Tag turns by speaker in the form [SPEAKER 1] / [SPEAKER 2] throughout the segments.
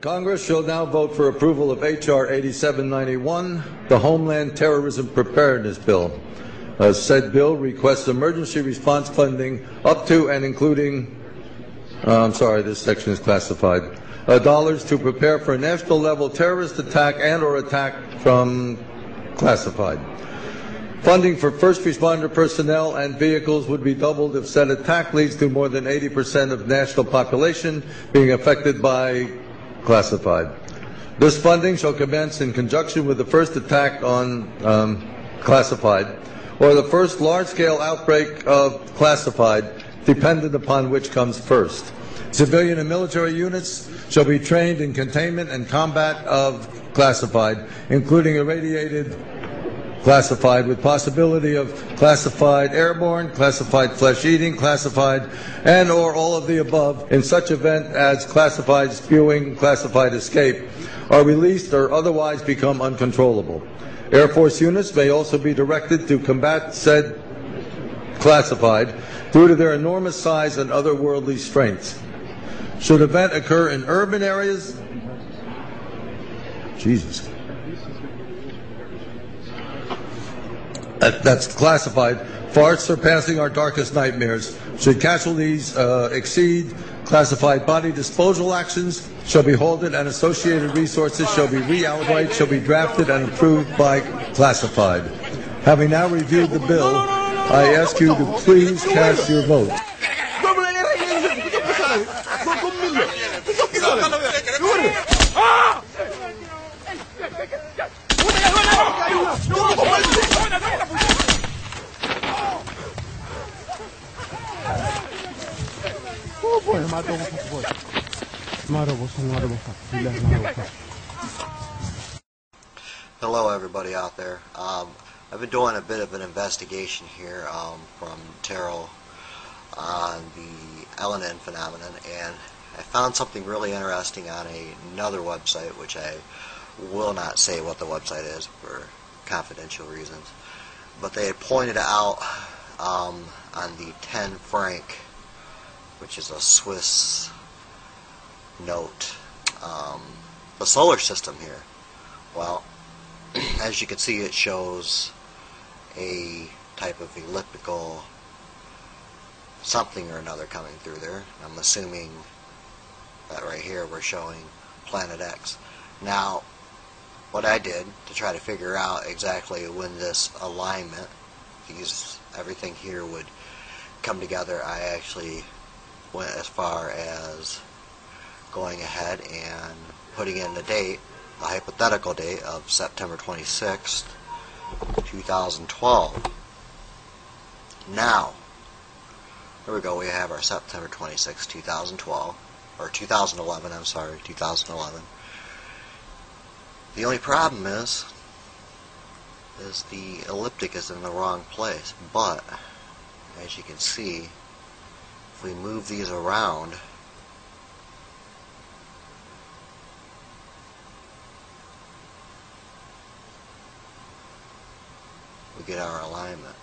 [SPEAKER 1] Congress shall now vote for approval of H.R. 8791, the Homeland Terrorism Preparedness Bill. Said bill requests emergency response funding up to and including, this section is classified, dollars to prepare for a national level terrorist attack and or attack from classified. Funding for first responder personnel and vehicles would be doubled if said attack leads to more than 80% of national population being affected by classified. This funding shall commence in conjunction with the first attack on classified or the first large-scale outbreak of classified, dependent upon which comes first. Civilian and military units shall be trained in containment and combat of classified, including irradiated classified with possibility of classified airborne, classified flesh-eating, classified, and or all of the above in such event as classified spewing, classified escape are released or otherwise become uncontrollable. Air Force units may also be directed to combat said classified due to their enormous size and otherworldly strength. Should event occur in urban areas, that's classified, far surpassing our darkest nightmares. Should casualties exceed classified, body disposal actions shall be halted and associated resources shall be reallocated, shall be drafted and approved by classified. Having now reviewed the bill, I ask you to please cast your vote.
[SPEAKER 2] Hello everybody out there. I've been doing a bit of an investigation here from Terrell on the LNN phenomenon, and I found something really interesting on another website, which I will not say what the website is for confidential reasons, but they had pointed out on the 10 franc, which is a Swiss note, the solar system here. Well, as you can see, it shows a type of elliptical something or another coming through there. I'm assuming that right here we're showing planet X. Now, what I did to try to figure out exactly when this alignment, everything here would come together, I actually went as far as going ahead and putting in the date, the hypothetical date of September 26th, 2012. Now, here we go, we have our September 26th, 2012, or 2011, I'm sorry, 2011. The only problem is the elliptic is in the wrong place, but as you can see, if we move these around, we get our alignment.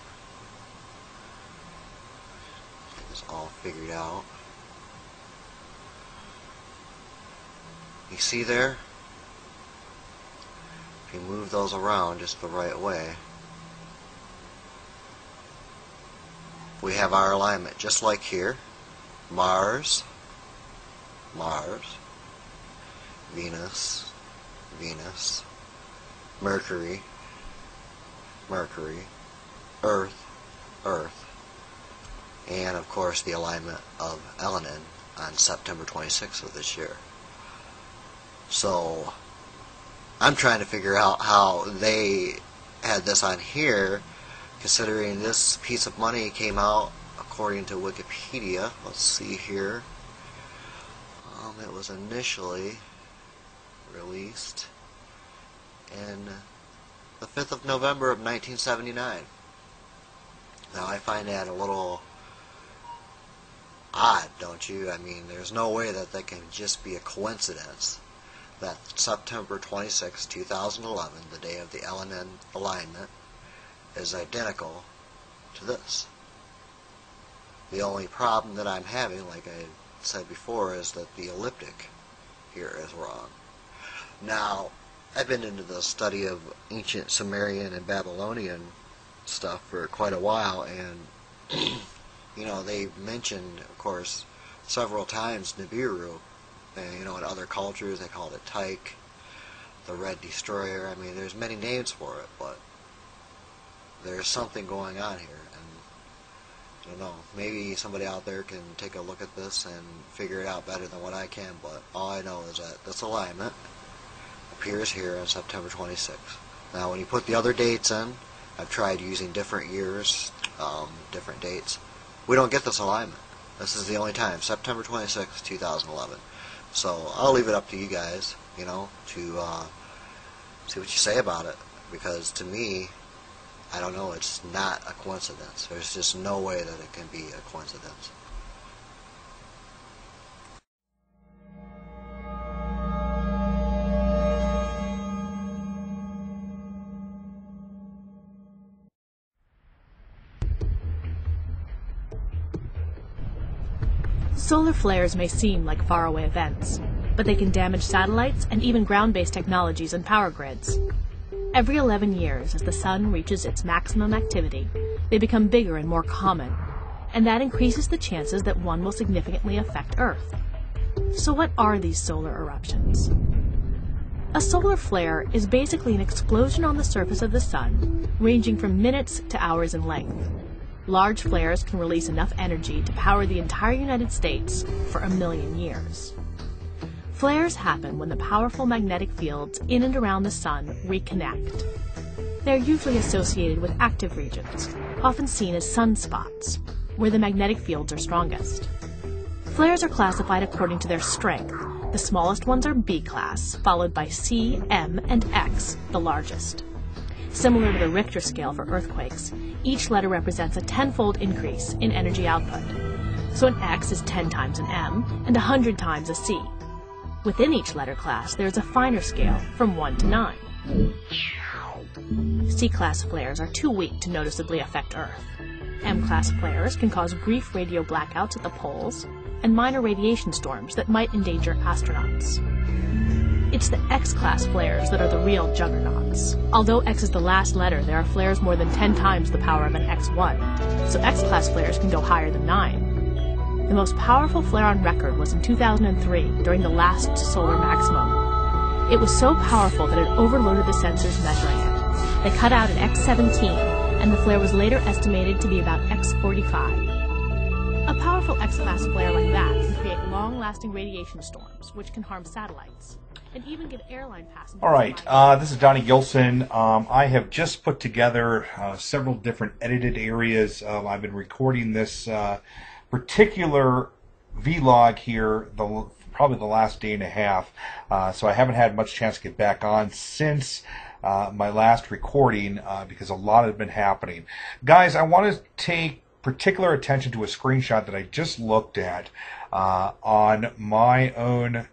[SPEAKER 2] Get this all figured out. You see there? If you move those around just the right way, we have our alignment just like here. Mars, Mars, Venus, Venus, Mercury, Mercury, Earth, Earth, and of course the alignment of LNN on September 26th of this year. So I'm trying to figure out how they had this on here, considering this piece of money came out according to Wikipedia. Let's see here. It was initially released in the 5th of November of 1979. Now I find that a little odd, don't you? I mean, there's no way that can just be a coincidence that September 26, 2011, the day of the LNN alignment, is identical to this. The only problem that I'm having, like I said before, is that the elliptic here is wrong. Now, I've been into the study of ancient Sumerian and Babylonian stuff for quite a while, and you know, they mentioned, of course, several times Nibiru, and you know, in other cultures they called it Tyche, the Red Destroyer. I mean, there's many names for it, but there's something going on here, and I don't know, maybe somebody out there can take a look at this and figure it out better than what I can, but all I know is that this alignment appears here on September 26th. Now, when you put the other dates in, I've tried using different years, different dates. We don't get this alignment. This is the only time, September 26th, 2011. So I'll leave it up to you guys, you know, to see what you say about it, because to me, I don't know, it's not a coincidence. There's just no way that it can be a coincidence.
[SPEAKER 3] Solar flares may seem like faraway events, but they can damage satellites and even ground-based technologies and power grids. Every 11 years, as the sun reaches its maximum activity, they become bigger and more common, and that increases the chances that one will significantly affect Earth. So what are these solar eruptions? A solar flare is basically an explosion on the surface of the sun, ranging from minutes to hours in length. Large flares can release enough energy to power the entire United States for 1 million years. Flares happen when the powerful magnetic fields in and around the sun reconnect. They're usually associated with active regions, often seen as sunspots, where the magnetic fields are strongest. Flares are classified according to their strength. The smallest ones are B class, followed by C, M, and X, the largest. Similar to the Richter scale for earthquakes, each letter represents a 10-fold increase in energy output. So an X is 10 times an M and 100 times a C. Within each letter class, there is a finer scale from 1 to 9. C-class flares are too weak to noticeably affect Earth. M-class flares can cause brief radio blackouts at the poles and minor radiation storms that might endanger astronauts. It's the X-class flares that are the real juggernauts. Although X is the last letter, there are flares more than 10 times the power of an X1, so X-class flares can go higher than 9. The most powerful flare on record was in 2003, during the last solar maximum. It was so powerful that it overloaded the sensors measuring it. They cut out at X17, and the flare was later estimated to be about X45. A powerful X-class flare like that can create long-lasting radiation storms, which can harm satellites, and even give airline passengers...
[SPEAKER 4] All right, this is Donnie Gilson. I have just put together several different edited areas. I've been recording this particular vlog here probably the last day and a half, so I haven't had much chance to get back on since my last recording because a lot has been happening. Guys, I want to take particular attention to a screenshot that I just looked at on my own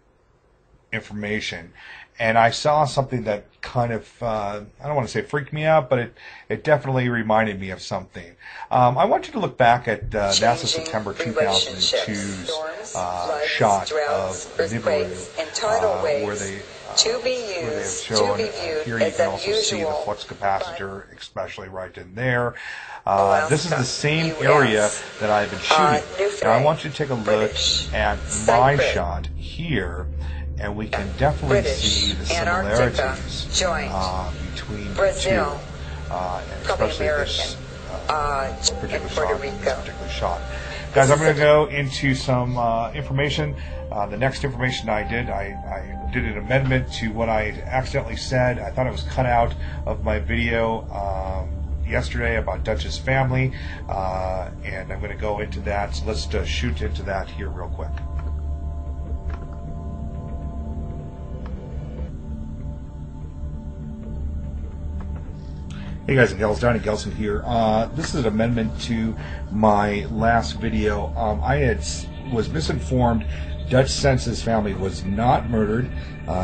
[SPEAKER 4] information, and I saw something that kind of, I don't want to say freaked me out, but it definitely reminded me of something. I want you to look back at NASA September 2002's shot of Nibiru, where they have shown, here you can also see the flux capacitor, especially right in there. This is the same area that I've been shooting. Now I want you to take a look at my shot here, and we can definitely see the similarities between the two, and especially this particular shot. Guys, I'm going to go into some information. The next information I did an amendment to what I accidentally said. I thought it was cut out of my video yesterday about Dutch's family, and I'm going to go into that. So let's shoot into that here real quick. Hey guys and gals, Donnie Gelson here. This is an amendment to my last video. I was misinformed. Dutch Sense's family was not murdered.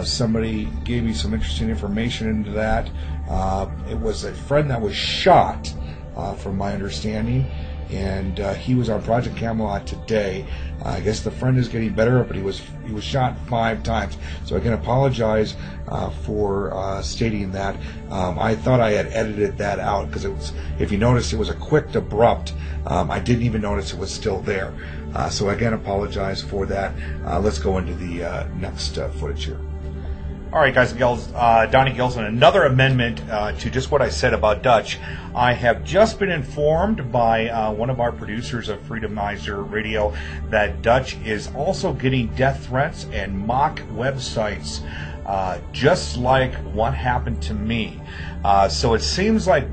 [SPEAKER 4] Somebody gave me some interesting information into that. It was a friend that was shot, from my understanding, and he was on Project Camelot today. I guess the friend is getting better, but he was shot 5 times. So I can apologize for stating that. I thought I had edited that out because it was, if you notice, it was a quick abrupt. I didn't even notice it was still there. So again, apologize for that. Let's go into the next footage here. All right, guys and gals, Donnie Gilson, another amendment to just what I said about Dutch. I have just been informed by one of our producers of Freedomizer Radio that Dutch is also getting death threats and mock websites, just like what happened to me. So it seems like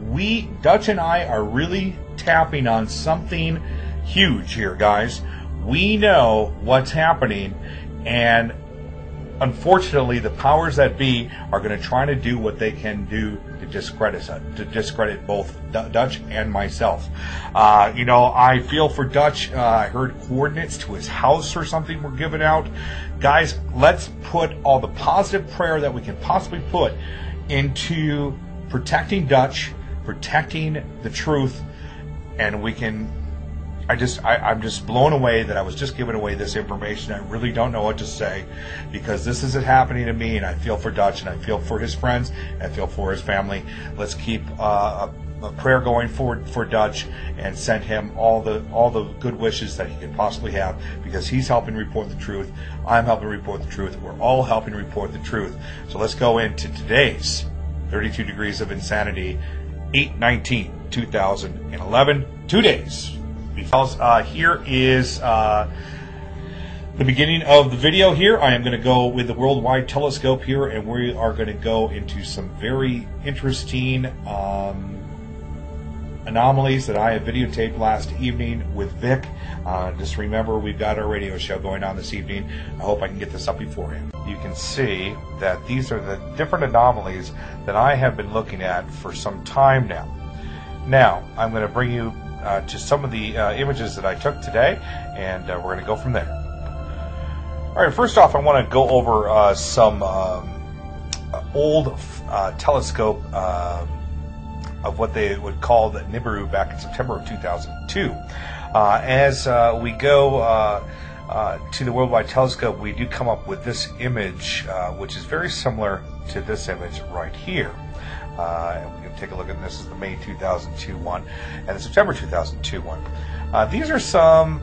[SPEAKER 4] Dutch and I are really tapping on something huge here, guys. We know what's happening, and unfortunately, the powers that be are going to try to do what they can do to discredit both Dutch and myself. I feel for Dutch. I heard coordinates to his house or something were given out. Guys, let's put all the positive prayer that we can possibly put into protecting Dutch, protecting the truth, and we can. I'm just blown away that I was just giving away this information. I really don't know what to say, because this isn't happening to me, and I feel for Dutch, and I feel for his friends, and I feel for his family. Let's keep a prayer going for Dutch and send him all the good wishes that he could possibly have, because he's helping report the truth. I'm helping report the truth. We're all helping report the truth. So let's go into today's 32 Degrees of Insanity, 8/19/2011, 2 days. Here is the beginning of the video here. I am going to go with the worldwide telescope here, and we are going to go into some very interesting anomalies that I have videotaped last evening with Vic. Just remember, we've got our radio show going on this evening. I hope I can get this up beforehand. You can see that these are the different anomalies that I have been looking at for some time now. Now, I'm going to bring you to some of the images that I took today, and we're going to go from there. All right, first off, I want to go over some old telescope of what they would call the Nibiru back in September of 2002. As we go to the Worldwide Telescope, we do come up with this image, which is very similar to this image right here. And we can take a look at this. This is the May 2002 one and the September 2002 one. These are some.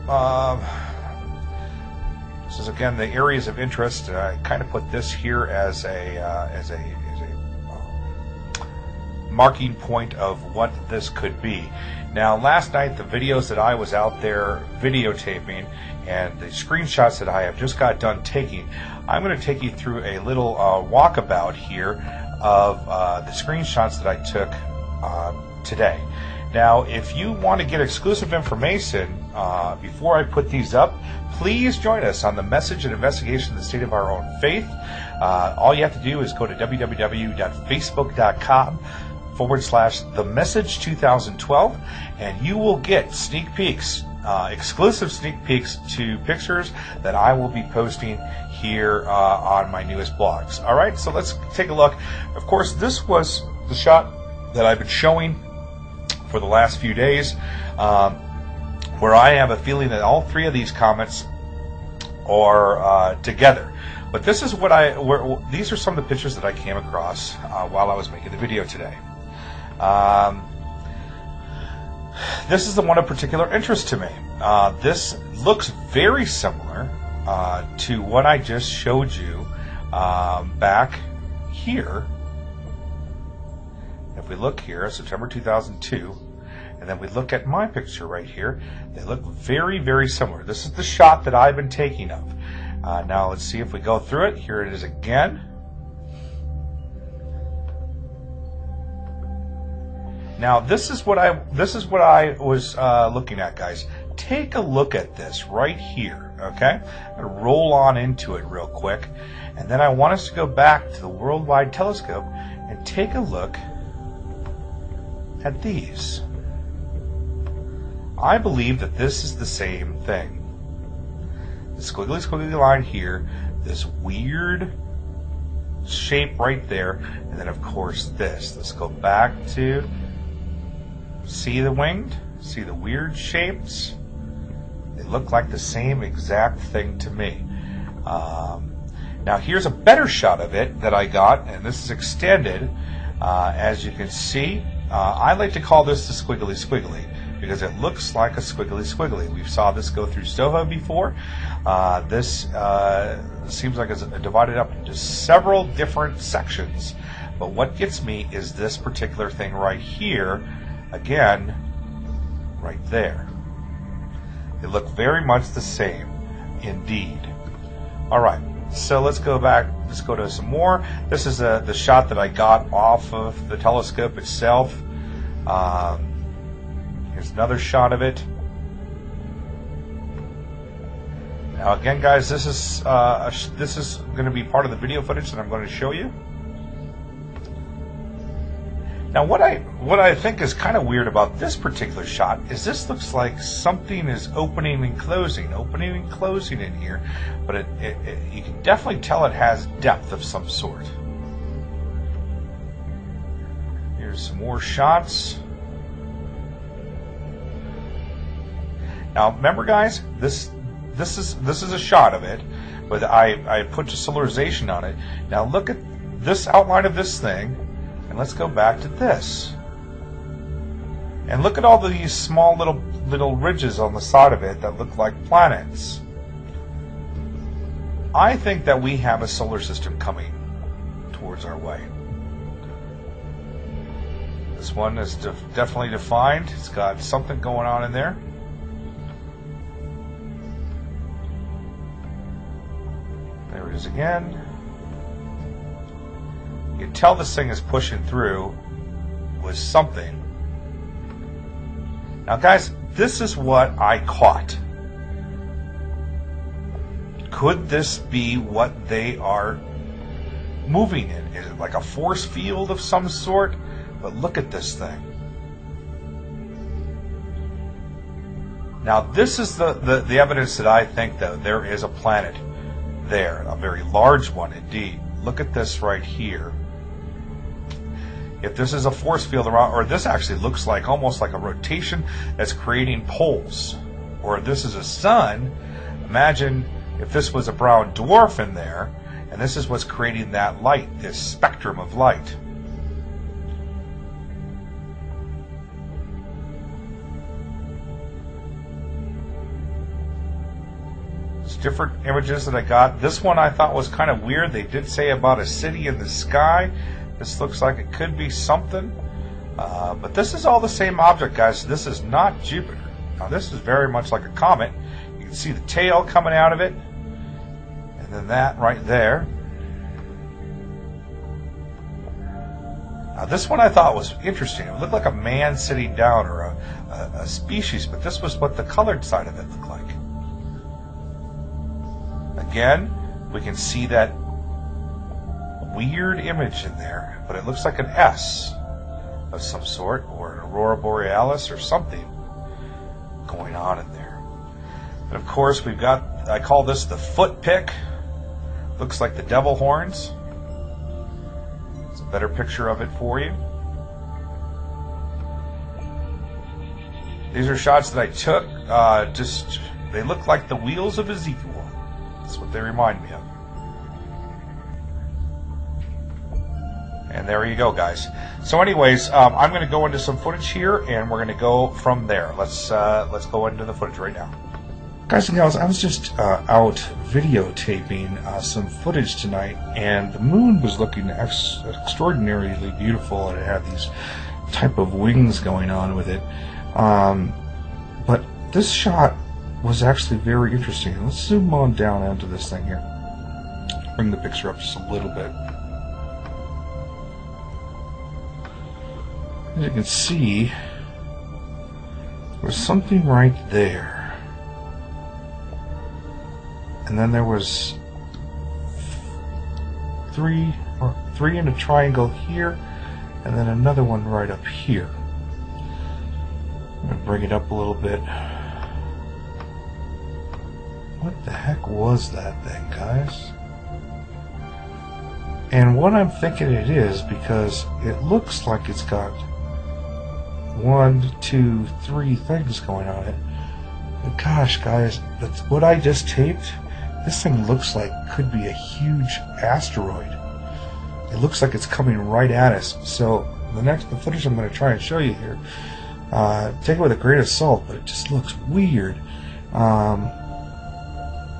[SPEAKER 4] This is again the areas of interest. I kind of put this here as a marking point of what this could be. Now, last night, the videos that I was out there videotaping and the screenshots that I have just got done taking, I'm going to take you through a little walkabout here of the screenshots that I took today. Now, if you want to get exclusive information before I put these up, please join us on the Message and Investigation of the State of Our Own Faith. All you have to do is go to www.facebook.com/themessage2012, and you will get sneak peeks, exclusive sneak peeks to pictures that I will be posting here on my newest blogs. All right, so let's take a look. Of course, this was the shot that I've been showing for the last few days, where I have a feeling that all three of these comets are together. But this is what these are some of the pictures that I came across while I was making the video today. This is the one of particular interest to me. This looks very similar to what I just showed you back here. If we look here, September 2002, and then we look at my picture right here, they look very, very similar. This is the shot that I've been taking of. Now let's see if we go through it. Here it is again. Now this is what I was looking at, guys. Take a look at this right here. Okay, I'm gonna roll on into it real quick, and then I want us to go back to the Worldwide Telescope and take a look at these. I believe that this is the same thing. The squiggly line here, this weird shape right there, and then of course this. Let's go back to see the winged, See the weird shapes? They look like the same exact thing to me. Now here's a better shot of it that I got, and this is extended. As you can see, I like to call this the squiggly squiggly because it looks like a squiggly squiggly. We saw this go through Stoho before. This seems like it's divided up into several different sections. But what gets me is this particular thing right here, again, right there. They look very much the same, indeed. All right, so let's go back. Let's go to some more. This is the shot that I got off of the telescope itself. Here's another shot of it. Now, again, guys, this is going to be part of the video footage that I'm going to show you. Now, what I think is kind of weird about this particular shot is this looks like something is opening and closing in here, but you can definitely tell it has depth of some sort. Here's some more shots. Now, remember, guys, this is a shot of it, but I put the solarization on it. Now, look at this outline of this thing. And let's go back to this. And look at all these small little ridges on the side of it that look like planets. I think that we have a solar system coming towards our way. This one is definitely defined. It's got something going on in there. There it is again. You can tell this thing is pushing through with something. Now, guys, this is what I caught. Could this be what they are moving in? Is it like a force field of some sort? But look at this thing. Now, this is the evidence that I think that there is a planet there, a very large one indeed. Look at this right here. If this is a force field around, or this actually looks like almost like a rotation that's creating poles, or if this is a sun, imagine if this was a brown dwarf in there, and this is what's creating that light, this spectrum of light. It's different images that I got. This one I thought was kind of weird. They did say about a city in the sky. This looks like it could be something, but this is all the same object, guys. This is not Jupiter. Now, this is very much like a comet. You can see the tail coming out of it, and then that right there. Now, this one I thought was interesting. It looked like a man sitting down, or a species, but this was what the colored side of it looked like. Again, we can see that weird image in there, but it looks like an S of some sort, or an aurora borealis or something going on in there. And of course, we've got, I call this the foot pick. Looks like the devil horns. It's a better picture of it for you. These are shots that I took. They look like the wheels of Ezekiel. That's what they remind me of. And there you go, guys. So anyways, I'm going to go into some footage here, and we're going to go from there. Let's go into the footage right now. Guys and gals, I was just out videotaping some footage tonight, and the moon was looking extraordinarily beautiful, and it had these type of wings going on with it. But this shot was actually very interesting. Let's zoom on down onto this thing here. Bring the picture up just a little bit. As you can see, there's something right there. And then there was three in a triangle here, and then another one right up here. I'm going to bring it up a little bit. What the heck was that thing, guys? And what I'm thinking it is, because it looks like it's got 1, 2, 3 things going on it. But gosh, guys, that's what I just taped. This thing looks like could be a huge asteroid. It looks like it's coming right at us. So the footage I'm going to try and show you here, take it with a grain of salt, but it just looks weird.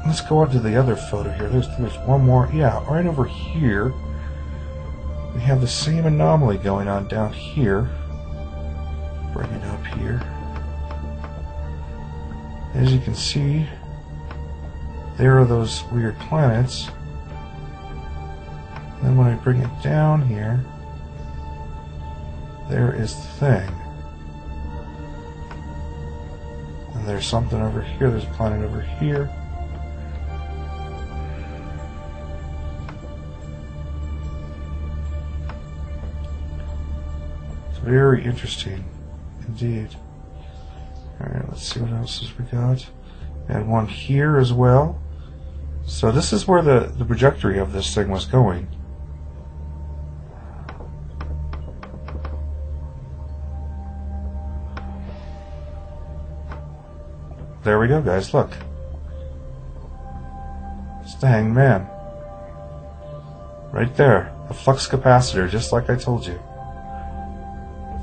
[SPEAKER 4] Let's go on to the other photo here. There's one more. Yeah, right over here. We have the same anomaly going on down here. Bring it up here. As you can see, there are those weird planets. Then when I bring it down here, there is the thing. And there's something over here. There's a planet over here. It's very interesting indeed. Alright, let's see what else we got. And one here as well. So this is where the trajectory of this thing was going. There we go, guys, look. It's the Hanged Man. Right there. The flux capacitor, just like I told you.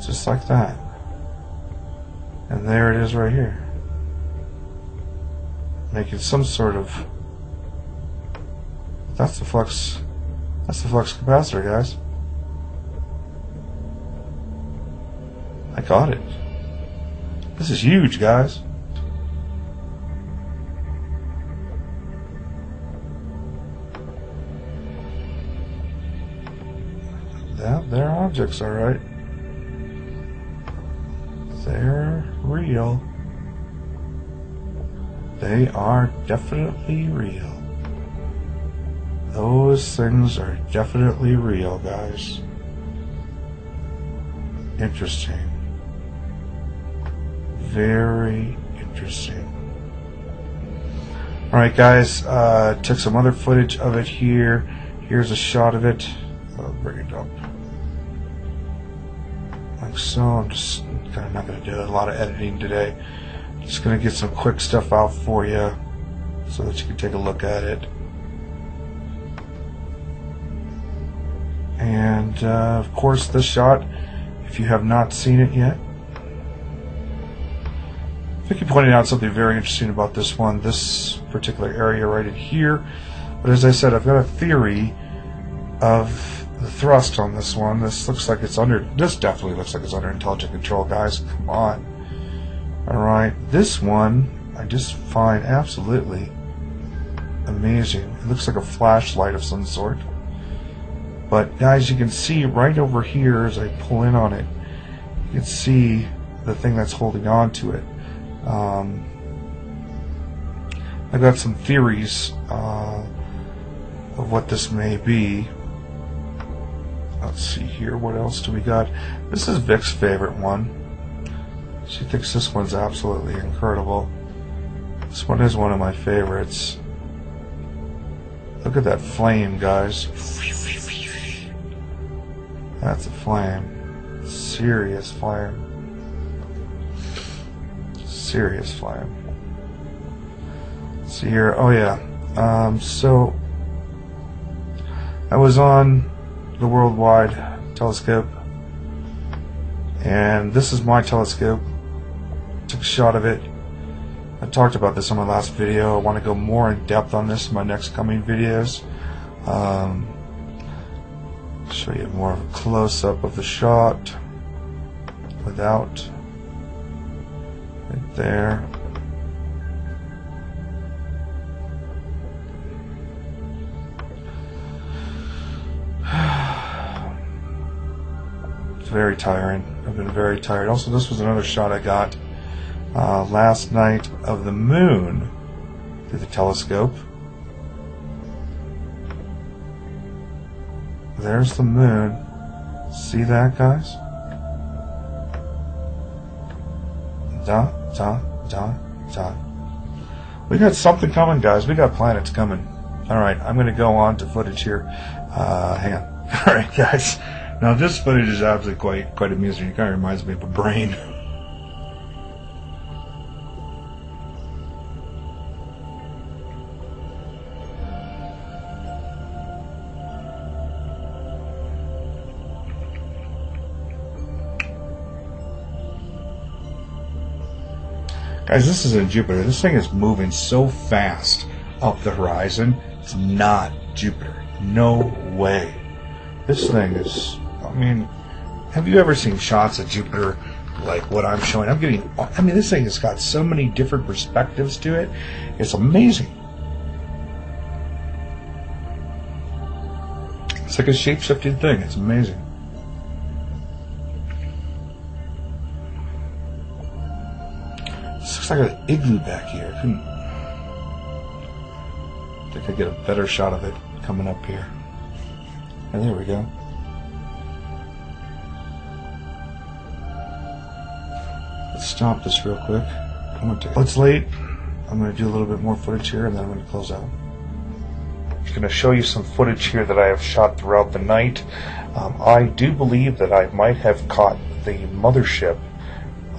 [SPEAKER 4] Just like that. And there it is right here. Making some sort of... That's the flux capacitor, guys. I got it. This is huge, guys. Yeah, they're objects, alright. They're real. They are definitely real. Those things are definitely real, guys. Interesting. Very interesting. Alright, guys, took some other footage of it here. Here's a shot of it. I'll bring it up. Like so. I'm just kind of not going to do a lot of editing today. Just going to get some quick stuff out for you so that you can take a look at it. And of course this shot, if you have not seen it yet, I think you pointed out something very interesting about this one, this particular area right in here. But as I said, I've got a theory of the thrust on this one. This definitely looks like it's under intelligent control, guys. Come on. Alright, this one I just find absolutely amazing. It looks like a flashlight of some sort. But guys, you can see right over here as I pull in on it, you can see the thing that's holding on to it. I've got some theories of what this may be. Let's see here, what else do we got? This is Vic's favorite one. She thinks this one's absolutely incredible. This one is one of my favorites. Look at that flame, guys. That's a flame. Serious flame. Serious flame. See here, oh yeah. So I was on the worldwide telescope, and this is my telescope. Took a shot of it. I talked about this on my last video. I want to go more in depth on this in my next coming videos. Show you more of a close-up of the shot without, right there. It's very tiring. I've been very tired. Also, this was another shot I got last night of the moon through the telescope. There's the moon. See that, guys? Dot, dot, dot, dot. We got something coming, guys. We got planets coming. Alright, I'm going to go on to footage here. Hang on. Alright, guys. Now this footage is absolutely quite amusing. It kind of reminds me of a brain. Guys, this isn't Jupiter. This thing is moving so fast up the horizon. It's not Jupiter. No way. This thing is, I mean, have you ever seen shots of Jupiter like what I'm showing? This thing has got so many different perspectives to it. It's amazing. It's like a shape-shifting thing. It's amazing. This looks like an igloo back here. I think I get a better shot of it coming up here. And there we go. Let's stop this real quick. It's late. I'm going to do a little bit more footage here and then I'm going to close out. I'm going to show you some footage here that I have shot throughout the night. I do believe that I might have caught the mothership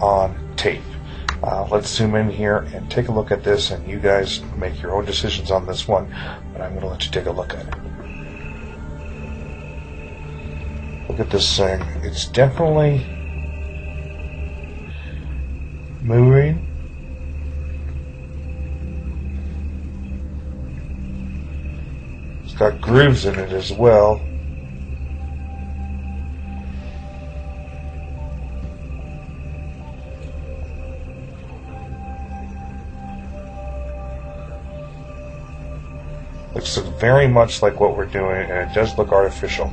[SPEAKER 4] on tape. Let's zoom in here and take a look at this, and you guys make your own decisions on this one, but I'm going to let you take a look at it. Look at this thing. It's definitely moving. It's got grooves in it as well. Looks very much like what we're doing, and it does look artificial.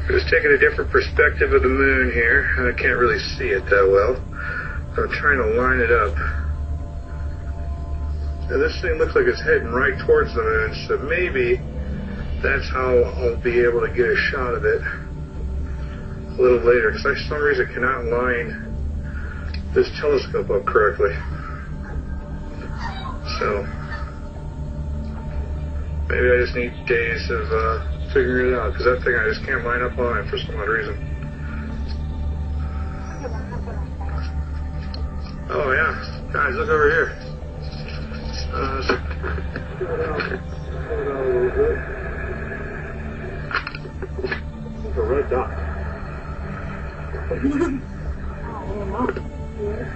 [SPEAKER 5] Just taking a different perspective of the moon here, and I can't really see it that well. So I'm trying to line it up. And this thing looks like it's heading right towards the moon, so maybe that's how I'll be able to get a shot of it a little later, because I, for some reason, cannot line this telescope up correctly. So maybe I just need days of figuring it out, because that thing I just can't line up on it for some odd reason. Oh yeah, guys, look over here. It's a red dot.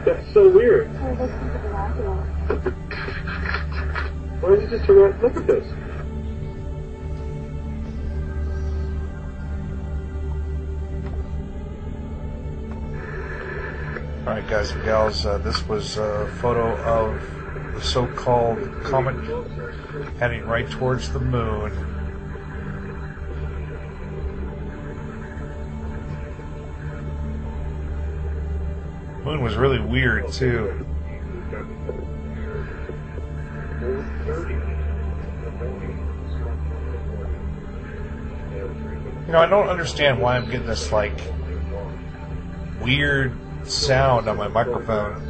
[SPEAKER 5] That's so weird. Why is it just a red? Look at this.
[SPEAKER 4] Alright guys and gals, this was a photo of the so-called comet heading right towards the moon. The moon was really weird too. You know, I don't understand why I'm getting this like weird sound on my microphone.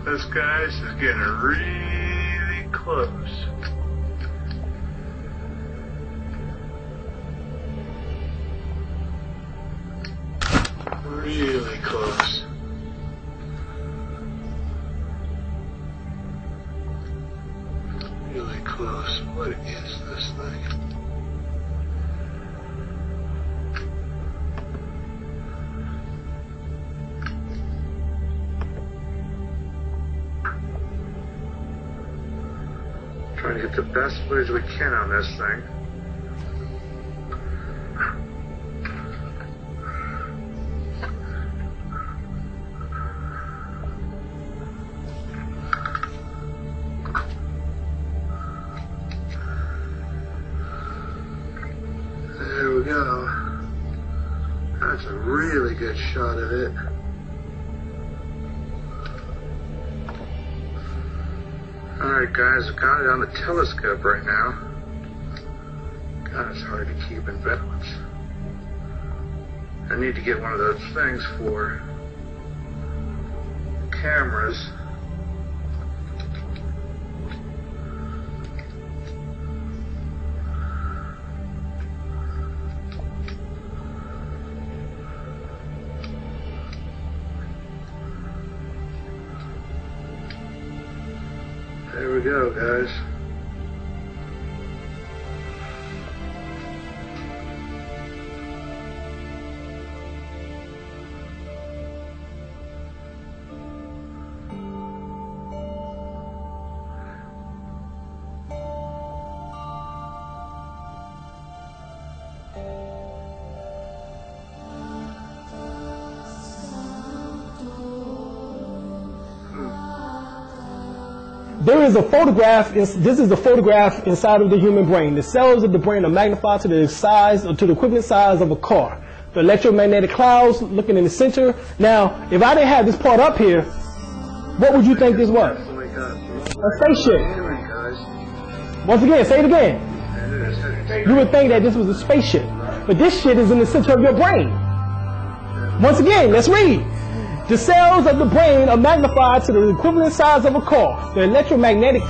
[SPEAKER 5] This guys is getting really close. Really close. Really close. What is this thing? Trying to get the best footage we can on this thing. There we go. That's a really good shot of it. Alright guys, I've got it on the telescope right now. God, it's hard to keep in balance. I need to get one of those things for cameras. There we go, guys.
[SPEAKER 6] There is a photograph, this is a photograph inside of the human brain. The cells of the brain are magnified to the size, or to the equivalent size of a car. The electromagnetic clouds looking in the center. Now, if I didn't have this part up here, what would you think this was? A spaceship. Once again, say it again. You would think that this was a spaceship. But this shit is in the center of your brain. Once again, let's read. The cells of the brain are magnified to the equivalent size of a car. The electromagnetic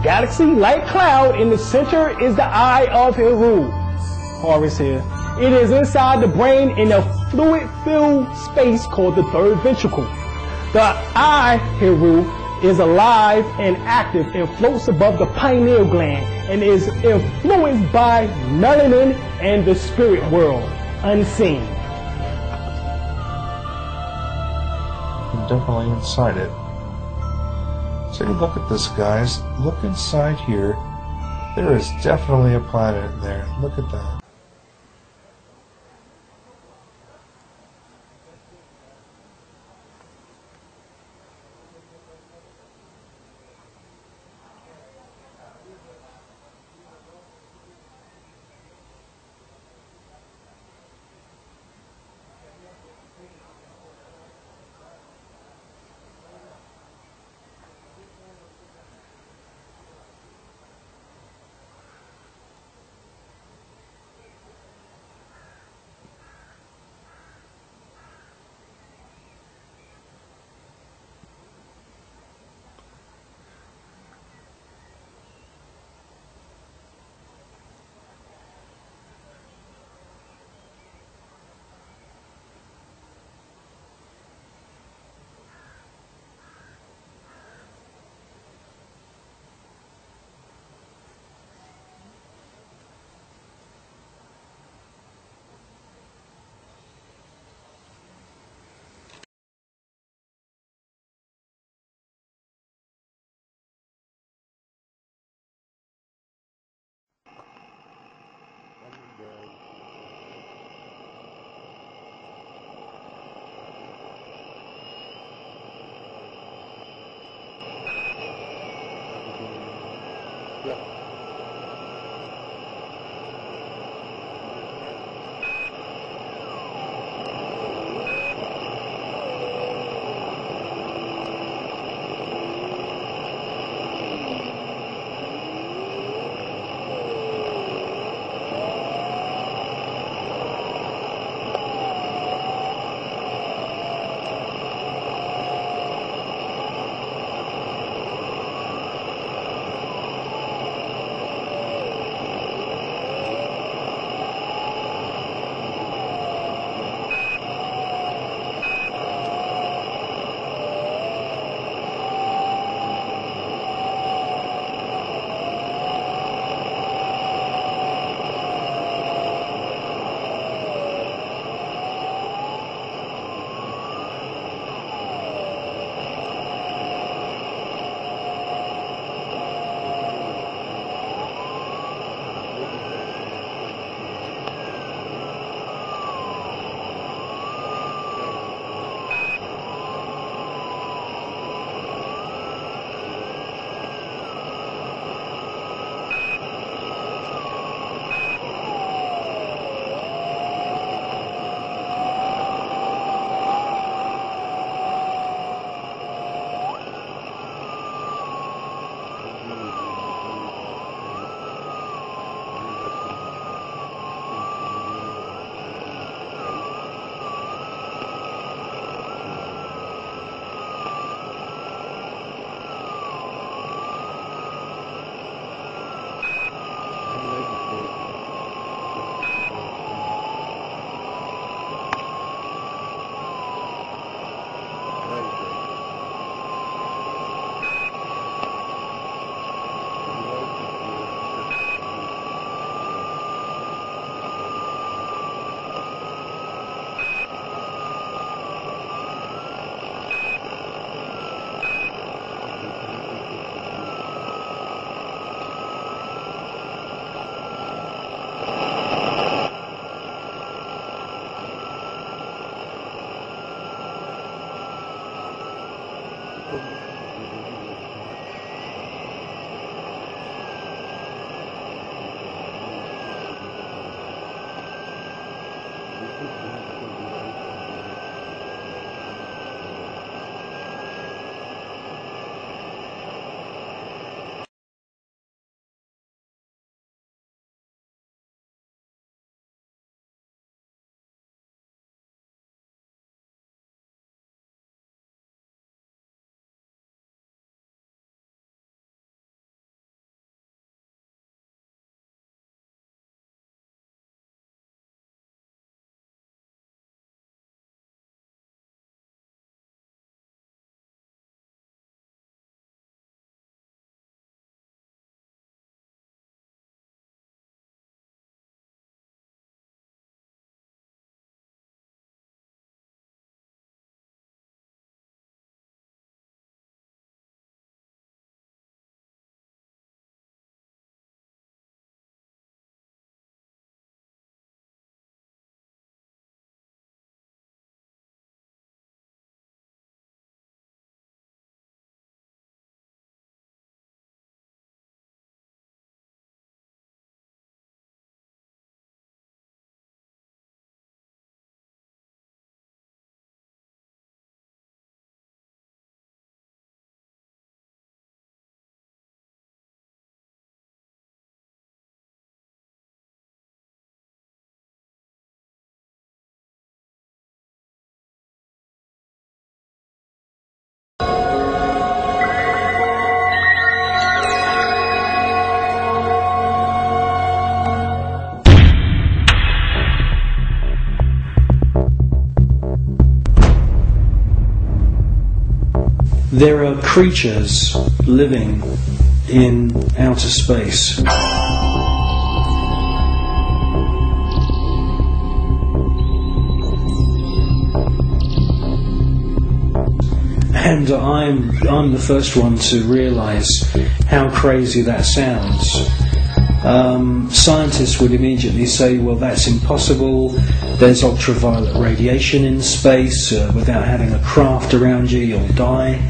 [SPEAKER 6] galaxy-like cloud in the center is the eye of Heru. Horus here. It is inside the brain in a fluid-filled space called the third ventricle. The eye, Heru, is alive and active and floats above the pineal gland and is influenced by melanin and the spirit world, unseen.
[SPEAKER 4] Definitely inside it. Take a look at this, guys. Look inside here. There is definitely a planet in there. Look at that.
[SPEAKER 7] There are creatures living in outer space. And I'm the first one to realize how crazy that sounds. Scientists would immediately say, well, that's impossible. There's ultraviolet radiation in space. Without having a craft around you, you'll die.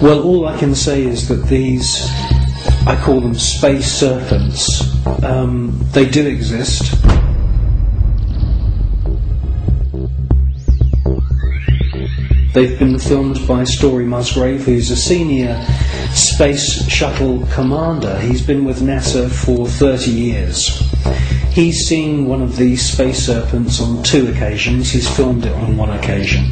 [SPEAKER 7] Well, all I can say is that these, I call them space serpents, they do exist. They've been filmed by Story Musgrave, who's a senior space shuttle commander. He's been with NASA for 30 years. He's seen one of these space serpents on 2 occasions. He's filmed it on 1 occasion.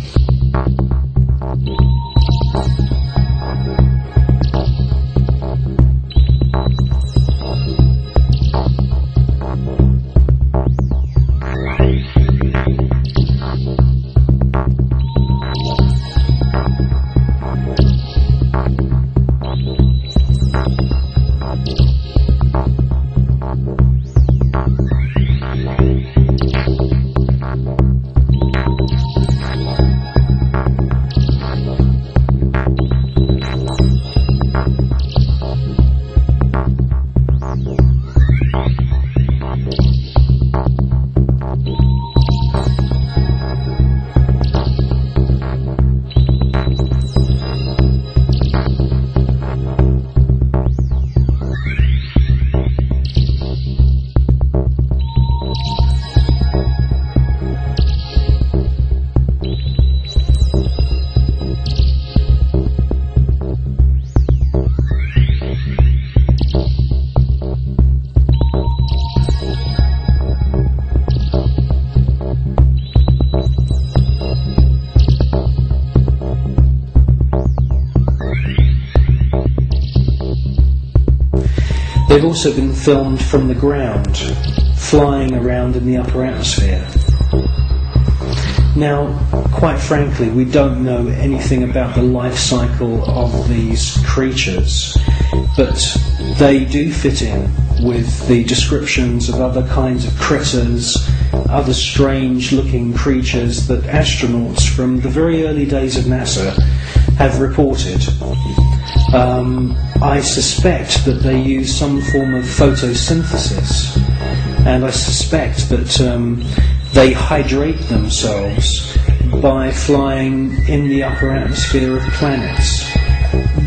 [SPEAKER 7] They've also been filmed from the ground, flying around in the upper atmosphere. Now, quite frankly, we don't know anything about the life cycle of these creatures, but they do fit in with the descriptions of other kinds of critters, other strange-looking creatures that astronauts from the very early days of NASA have reported. I suspect that they use some form of photosynthesis, and I suspect that they hydrate themselves by flying in the upper atmosphere of planets.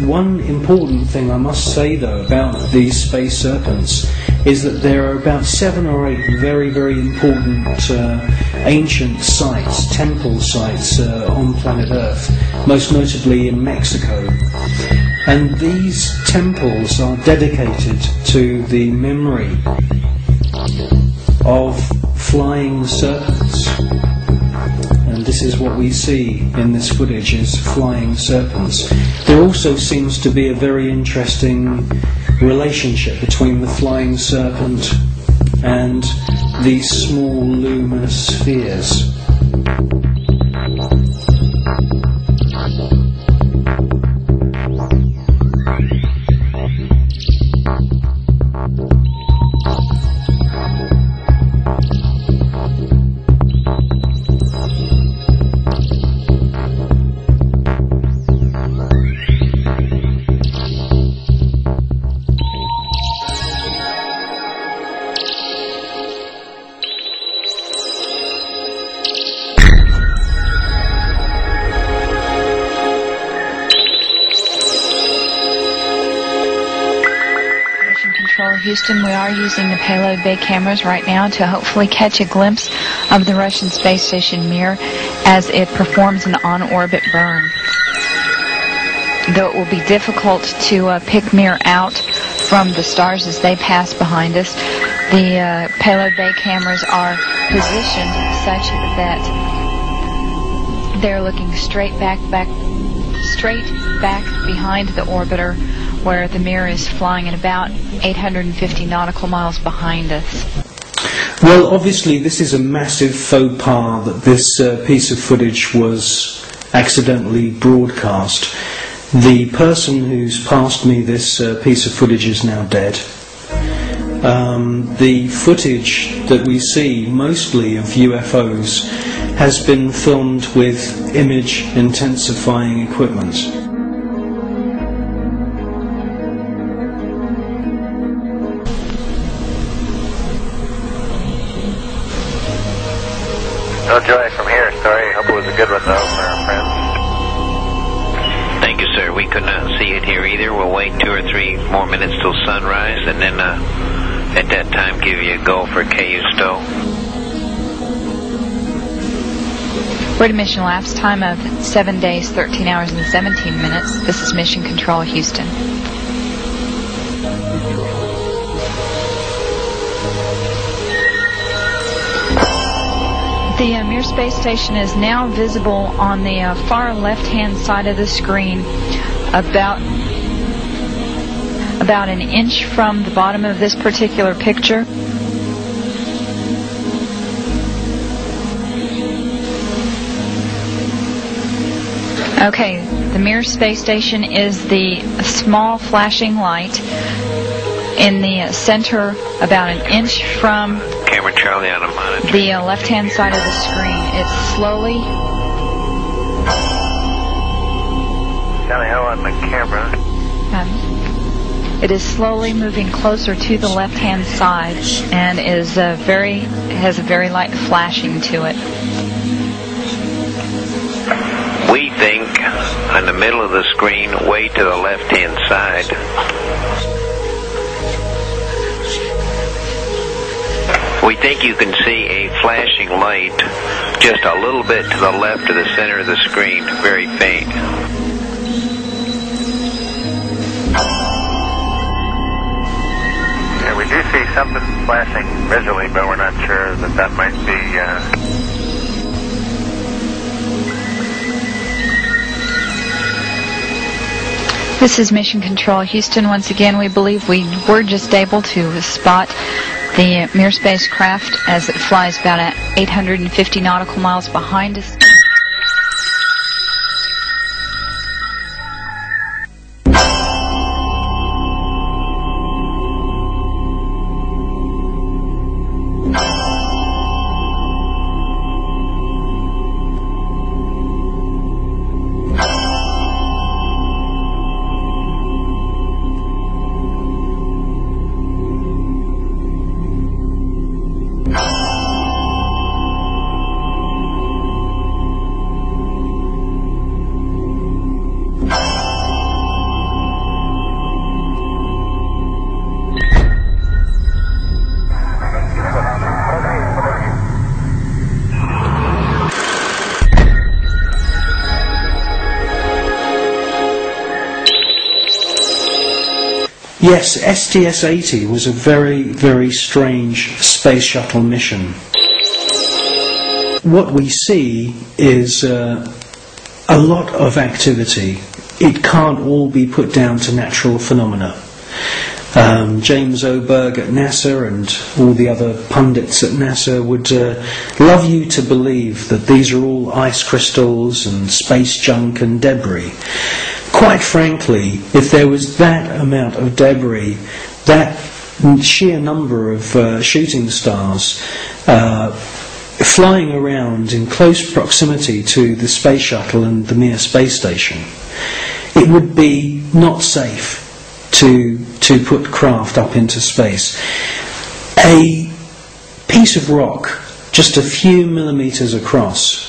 [SPEAKER 7] One important thing I must say, though, about these space serpents is that there are about 7 or 8 very, very important ancient sites, temple sites on planet Earth, most notably in Mexico. And these temples are dedicated to the memory of flying serpents. And this is what we see in this footage, is flying serpents. There also seems to be a very interesting relationship between the flying serpent and these small luminous spheres.
[SPEAKER 8] Houston, we are using the payload bay cameras right now to hopefully catch a glimpse of the Russian space station Mir as it performs an on-orbit burn. Though it will be difficult to pick Mir out from the stars as they pass behind us, the payload bay cameras are positioned such that they're looking straight back behind the orbiter, where the Mir is flying at about 850 nautical miles behind us.
[SPEAKER 7] Well, obviously this is a massive faux pas that this piece of footage was accidentally broadcast. The person who's passed me this piece of footage is now dead. The footage that we see, mostly of UFOs, has been filmed with image intensifying equipment.
[SPEAKER 9] No joy from here. Sorry, hope it was a good one though for our friends.
[SPEAKER 10] Thank you, sir. We could not see it here either. We'll wait 2 or 3 more minutes till sunrise, and then at that time give you a go for KU stow.
[SPEAKER 8] We're at a mission lapse time of 7 days, 13 hours, and 17 minutes. This is Mission Control, Houston. The Mir space station is now visible on the far left-hand side of the screen, about an inch from the bottom of this particular picture. Okay, the Mir space station is the small flashing light in the center, about an inch from
[SPEAKER 10] Camera Charlie on a monitor.
[SPEAKER 8] The left-hand side of the screen. It's slowly...
[SPEAKER 9] Charlie, how on the camera?
[SPEAKER 8] It is slowly moving closer to the left-hand side and is has a very light flashing to it.
[SPEAKER 10] We think on the middle of the screen, way to the left-hand side. We think you can see a flashing light just a little bit to the left of the center of the screen, very faint.
[SPEAKER 9] Yeah, we do see something flashing visually, but we're not sure that might be...
[SPEAKER 8] This is Mission Control, Houston. Once again, we believe we were just able to spot the Mir spacecraft as it flies about 850 nautical miles behind us.
[SPEAKER 7] Yes, STS-80 was a very, very strange space shuttle mission. What we see is a lot of activity. It can't all be put down to natural phenomena. James Oberg at NASA and all the other pundits at NASA would love you to believe that these are all ice crystals and space junk and debris. Quite frankly, if there was that amount of debris, that sheer number of shooting stars flying around in close proximity to the space shuttle and the Mir space station, it would be not safe to put craft up into space. A piece of rock just a few millimeters across,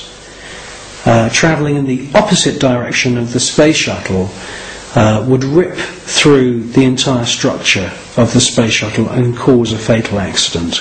[SPEAKER 7] travelling in the opposite direction of the space shuttle, would rip through the entire structure of the space shuttle and cause a fatal accident.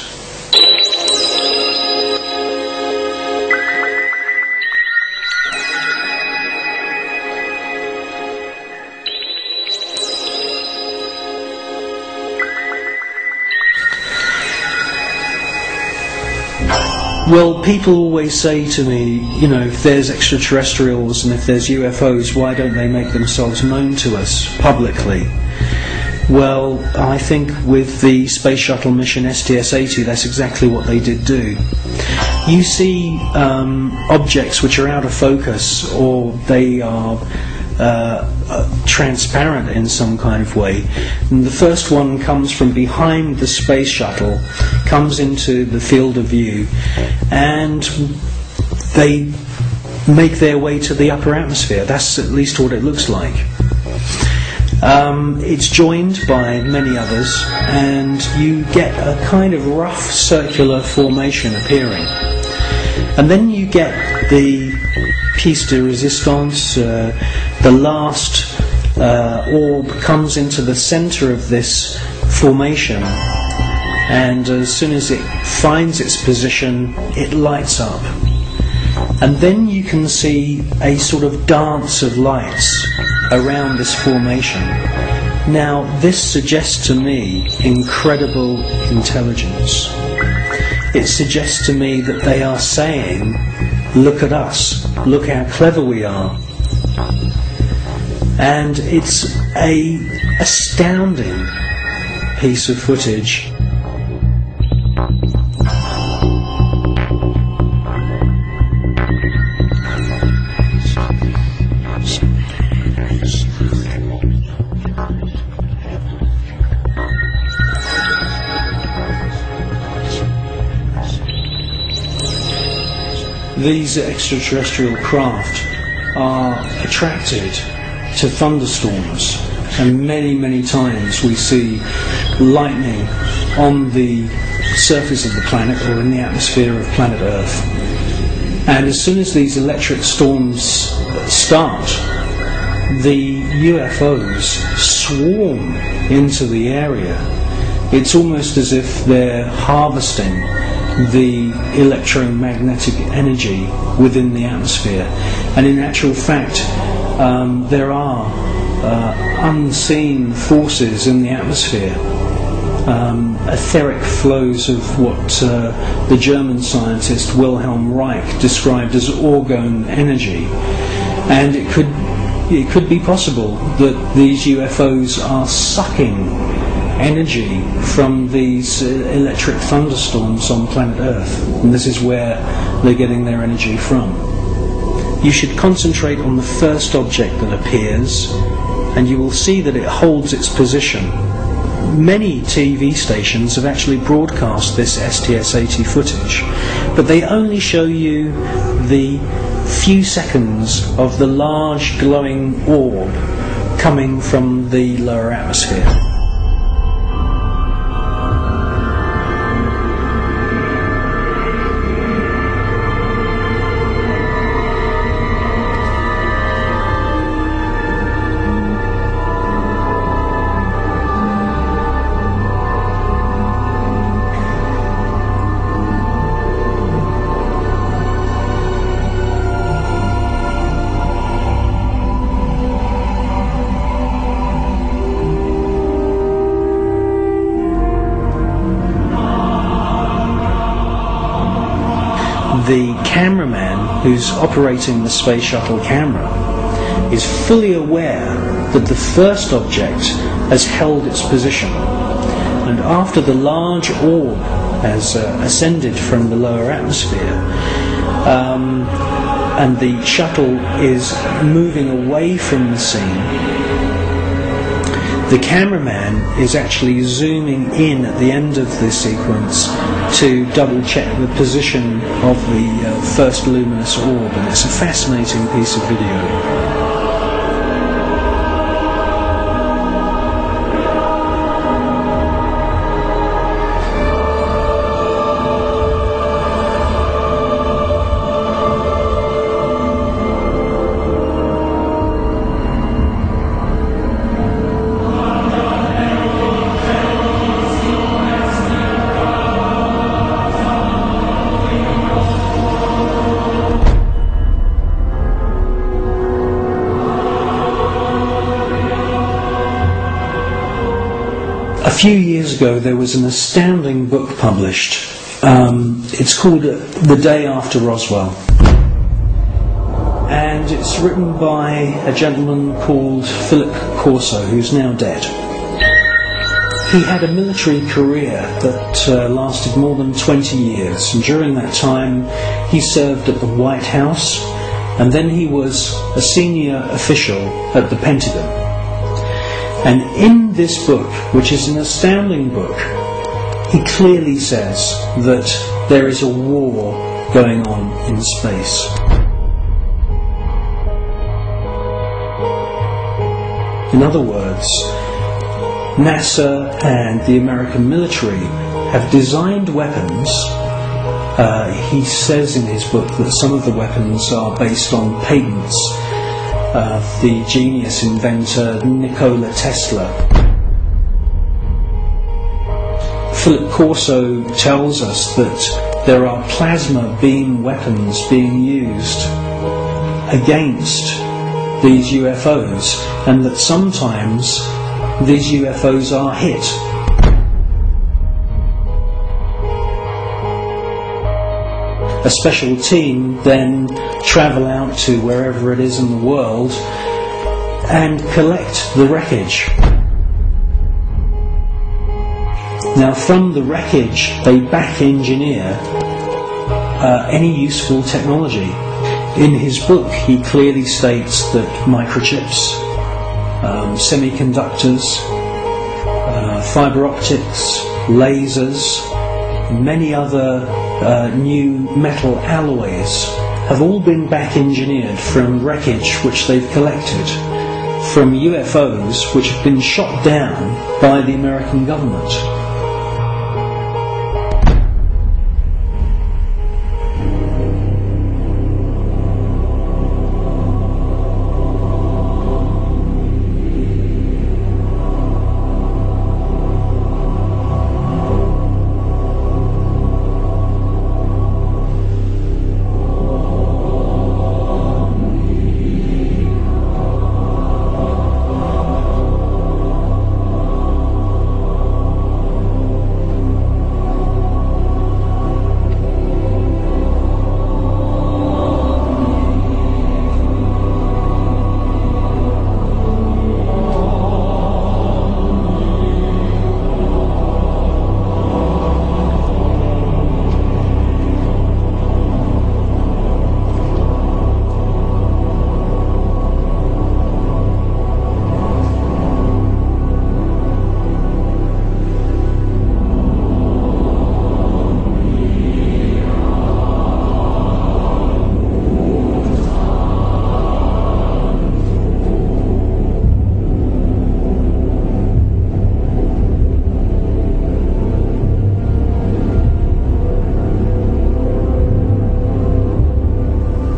[SPEAKER 7] Well, people always say to me, you know, if there's extraterrestrials and if there's UFOs, why don't they make themselves known to us publicly? Well, I think with the space shuttle mission STS-80, that's exactly what they did do. You see objects which are out of focus, or they are transparent in some kind of way. And the first one comes from behind the space shuttle, comes into the field of view, and they make their way to the upper atmosphere. That's at least what it looks like. It's joined by many others, and you get a kind of rough circular formation appearing. And then you get the piece de resistance. The last orb comes into the center of this formation, and as soon as it finds its position, it lights up. And then you can see a sort of dance of lights around this formation. Now, this suggests to me incredible intelligence. It suggests to me that they are saying, look at us, look how clever we are. And it's an astounding piece of footage. These extraterrestrial craft are attracted to thunderstorms, and many, many times we see lightning on the surface of the planet or in the atmosphere of planet Earth. And as soon as these electric storms start, the UFOs swarm into the area. It's almost as if they're harvesting the electromagnetic energy within the atmosphere. And in actual fact, there are unseen forces in the atmosphere, etheric flows of what the German scientist Wilhelm Reich described as orgone energy. And it could be possible that these UFOs are sucking energy from these electric thunderstorms on planet Earth, and this is where they're getting their energy from. You should concentrate on the first object that appears, and you will see that it holds its position. Many TV stations have actually broadcast this STS-80 footage, but they only show you the few seconds of the large glowing orb coming from the lower atmosphere. the cameraman who's operating the space shuttle camera is fully aware that the first object has held its position, and after the large orb has ascended from the lower atmosphere, and the shuttle is moving away from the scene, the cameraman is actually zooming in at the end of the sequence to double check the position of the first luminous orb, and it's a fascinating piece of video. A few years ago there was an astounding book published. It's called The Day After Roswell, and it's written by a gentleman called Philip Corso, who's now dead. He had a military career that lasted more than 20 years, and during that time he served at the White House, and then he was a senior official at the Pentagon. And in this book, which is an astounding book, he clearly says that there is a war going on in space. In other words, NASA and the American military have designed weapons. He says in his book that some of the weapons are based on patents of the genius inventor Nikola Tesla. Philip Corso tells us that there are plasma beam weapons being used against these UFOs, and that sometimes these UFOs are hit. A special team then travel out to wherever it is in the world and collect the wreckage. Now, from the wreckage they back engineer any useful technology. In his book he clearly states that microchips, semiconductors, fiber optics, lasers, many other new metal alloys have all been back engineered from wreckage which they've collected from UFOs which have been shot down by the American government.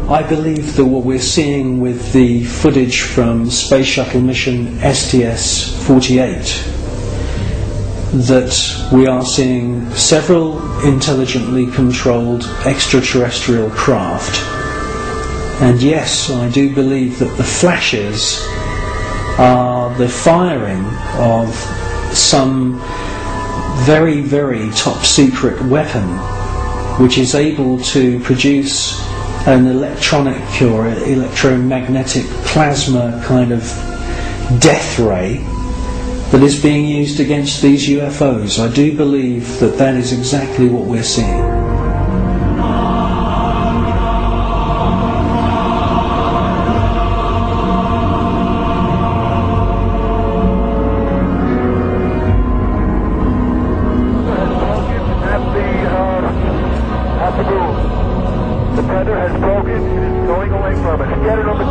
[SPEAKER 7] I believe that what we're seeing with the footage from Space Shuttle mission STS-48, that we are seeing several intelligently controlled extraterrestrial craft. And yes, I do believe that the flashes are the firing of some very, very top secret weapon which is able to produce an electronic or electromagnetic plasma kind of death ray that is being used against these UFOs. I do believe that that is exactly what we're seeing.
[SPEAKER 5] The tether has broken. It is going away from us. Get it on the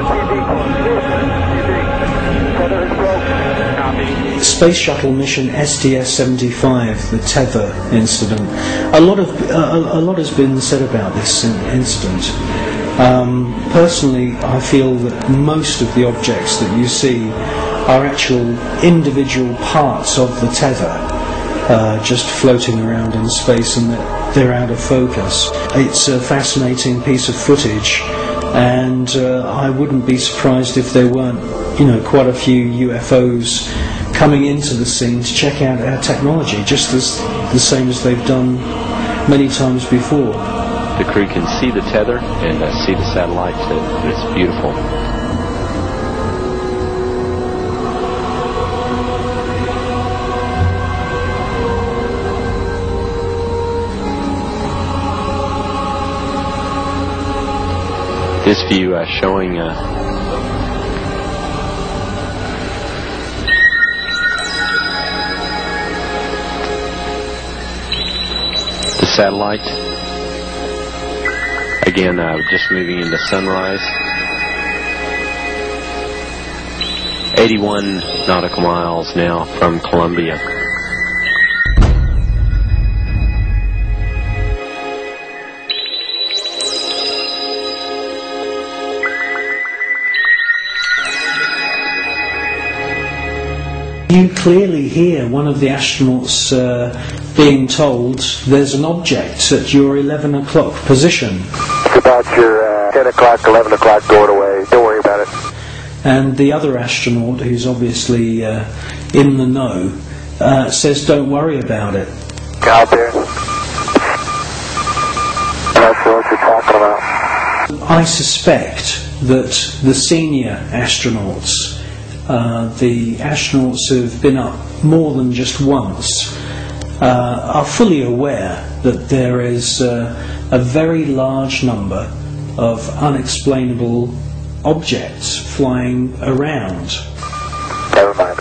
[SPEAKER 5] TV. The tether has broken. Copy.
[SPEAKER 7] Space Shuttle mission STS-75, the tether incident. A lot has been said about this incident. Personally, I feel that most of the objects that you see are actual individual parts of the tether, just floating around in space, and that they're out of focus. It's a fascinating piece of footage, and I wouldn't be surprised if there weren't, quite a few UFOs coming into the scene to check out our technology, just as the same as they've done many times before.
[SPEAKER 11] The crew can see the tether and see the satellites. It's beautiful. This view showing the satellite. Again, just moving into sunrise. 81 nautical miles now from Columbia.
[SPEAKER 7] You clearly hear one of the astronauts being told there's an object at your 11 o'clock position.
[SPEAKER 5] It's about your 10 o'clock, 11 o'clock going away. Don't worry about it.
[SPEAKER 7] And the other astronaut, who's obviously in the know, says don't worry about it.
[SPEAKER 5] Out there. That's what you're talking about.
[SPEAKER 7] I suspect that the senior astronauts, the astronauts who've been up more than just once, are fully aware that there is a very large number of unexplainable objects flying around.
[SPEAKER 5] Never mind.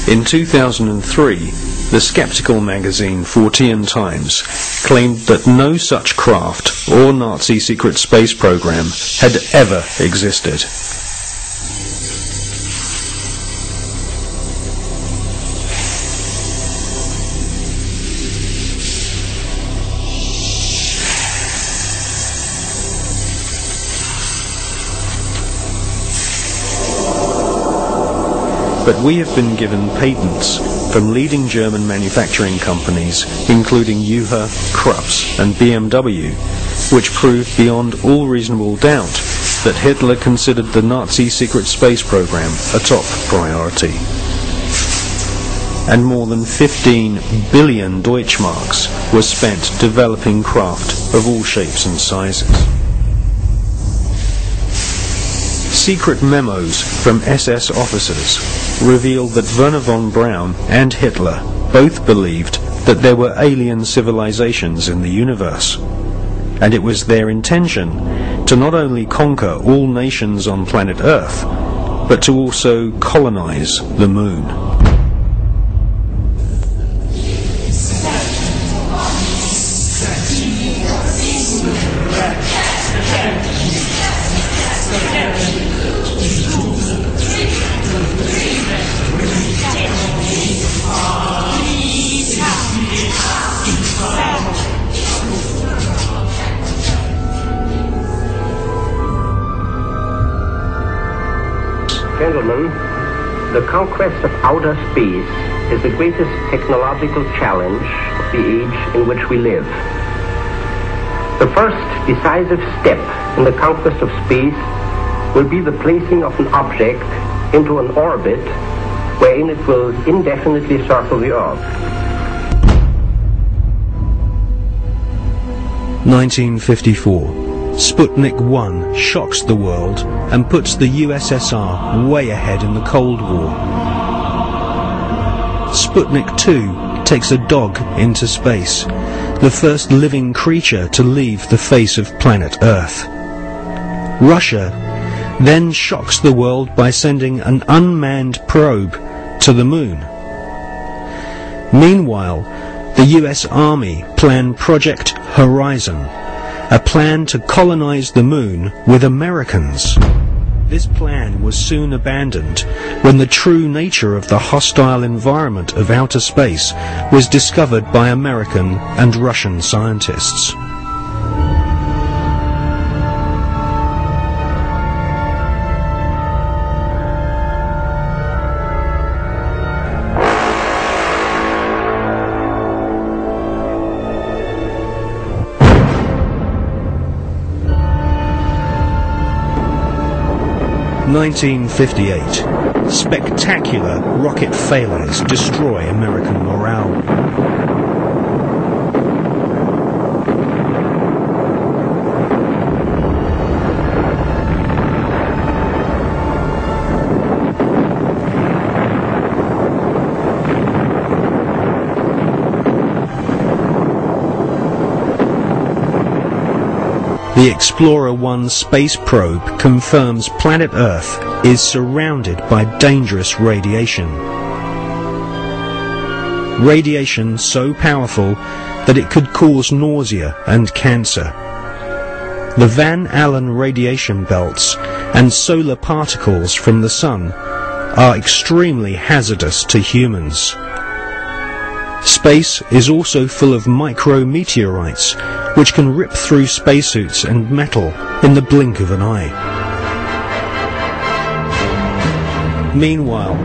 [SPEAKER 7] In 2003, the skeptical magazine tion Times claimed that no such craft or Nazi secret space program had ever existed. But we have been given patents from leading German manufacturing companies, including Juha, Krups and BMW, which prove beyond all reasonable doubt that Hitler considered the Nazi secret space program a top priority. And more than 15 billion Deutschmarks were spent developing craft of all shapes and sizes. Secret memos from SS officers revealed that Werner von Braun and Hitler both believed that there were alien civilizations in the universe, and it was their intention to not only conquer all nations on planet Earth, but to also colonize the moon.
[SPEAKER 12] Gentlemen, the conquest of outer space is the greatest technological challenge of the age in which we live. The first decisive step in the conquest of space will be the placing of an object into an orbit wherein it will indefinitely circle the Earth.
[SPEAKER 7] 1954. Sputnik 1 shocks the world and puts the USSR way ahead in the Cold War. Sputnik 2 takes a dog into space, the first living creature to leave the face of planet Earth. Russia then shocks the world by sending an unmanned probe to the moon. Meanwhile, the US Army plan Project Horizon, a plan to colonize the moon with Americans. This plan was soon abandoned when the true nature of the hostile environment of outer space was discovered by American and Russian scientists. In 1958, spectacular rocket failures destroy American morale. The Explorer 1 space probe confirms planet Earth is surrounded by dangerous radiation. Radiation so powerful that it could cause nausea and cancer. The Van Allen radiation belts and solar particles from the Sun are extremely hazardous to humans. Space is also full of micrometeorites, which can rip through spacesuits and metal in the blink of an eye. Meanwhile,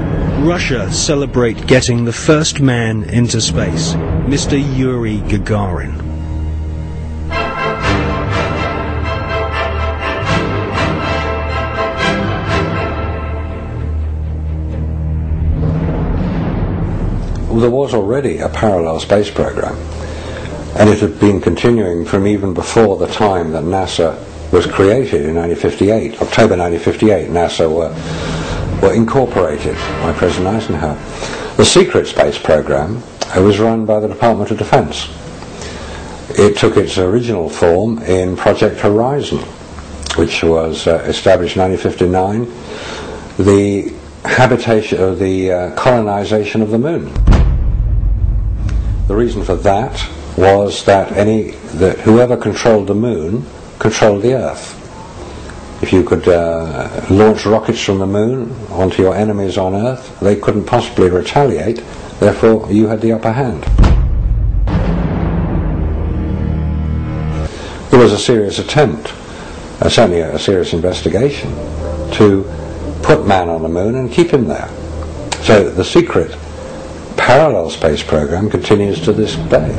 [SPEAKER 7] Russia celebrate getting the first man into space, Mr. Yuri Gagarin.
[SPEAKER 13] There was already a parallel space program, and it had been continuing from even before the time that NASA was created in 1958. October 1958, NASA were incorporated by President Eisenhower. The secret space program was run by the Department of Defense. It took its original form in Project Horizon, which was established in 1959. The habitation, or the colonization of the moon. The reason for that was that whoever controlled the moon controlled the Earth. If you could launch rockets from the moon onto your enemies on Earth, they couldn't possibly retaliate, therefore you had the upper hand. There was a serious attempt, certainly a serious investigation, to put man on the moon and keep him there. So the secret parallel space program continues to this day.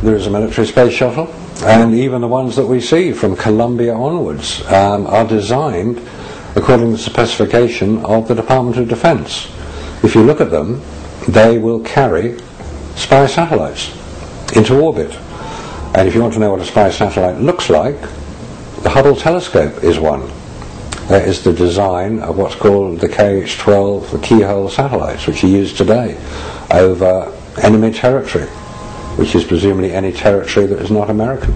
[SPEAKER 13] There is a military space shuttle, and even the ones that we see from Columbia onwards are designed according to the specification of the Department of Defense. If you look at them, they will carry spy satellites into orbit. And if you want to know what a spy satellite looks like, the Hubble telescope is one. That is the design of what's called the KH-12, the keyhole satellites, which are used today over enemy territory, which is presumably any territory that is not American.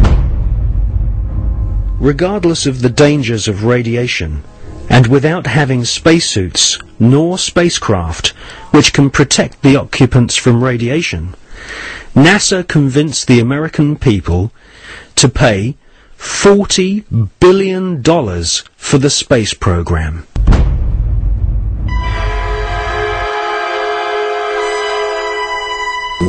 [SPEAKER 7] Regardless of the dangers of radiation, and without having spacesuits nor spacecraft which can protect the occupants from radiation, NASA convinced the American people to pay $40 billion for the space program.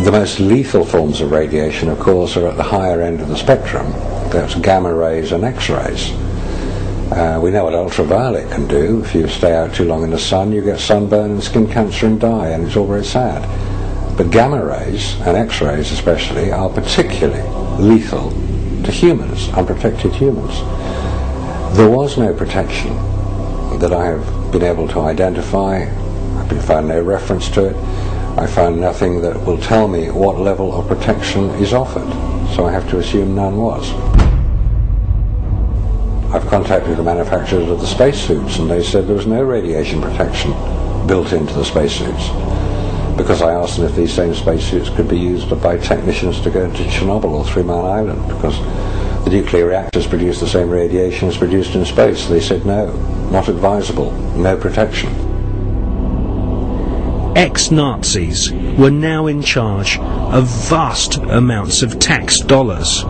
[SPEAKER 13] The most lethal forms of radiation, of course, are at the higher end of the spectrum. That's gamma rays and X-rays. We know what ultraviolet can do. If you stay out too long in the sun, you get sunburn and skin cancer and die, and it's all very sad. But gamma rays, and X-rays especially, are particularly lethal to humans, unprotected humans. There was no protection that I have been able to identify. I've found no reference to it. I found nothing that will tell me what level of protection is offered, so I have to assume none was. I've contacted the manufacturers of the spacesuits, and they said there was no radiation protection built into the spacesuits, because I asked them if these same spacesuits could be used by technicians to go to Chernobyl or 3 Mile Island, because the nuclear reactors produce the same radiation as produced in space. They said no, not advisable, no protection.
[SPEAKER 7] Ex-Nazis were now in charge of vast amounts of tax dollars.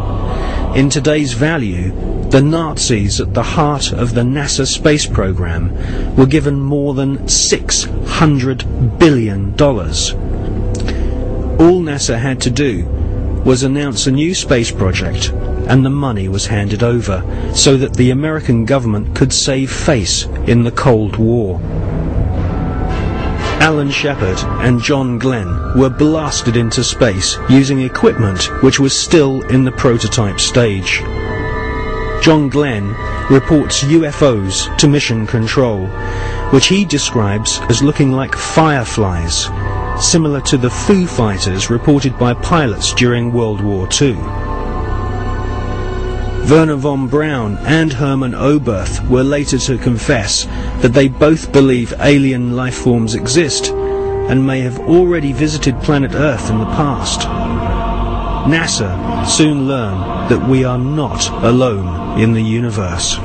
[SPEAKER 7] In today's value, the Nazis at the heart of the NASA space program were given more than $600 billion. All NASA had to do was announce a new space project, and the money was handed over so that the American government could save face in the Cold War. Alan Shepard and John Glenn were blasted into space using equipment which was still in the prototype stage. John Glenn reports UFOs to Mission Control, which he describes as looking like fireflies, similar to the Foo Fighters reported by pilots during World War II. Werner von Braun and Hermann Oberth were later to confess that they both believe alien life forms exist and may have already visited planet Earth in the past. NASA soon learned that we are not alone in the universe.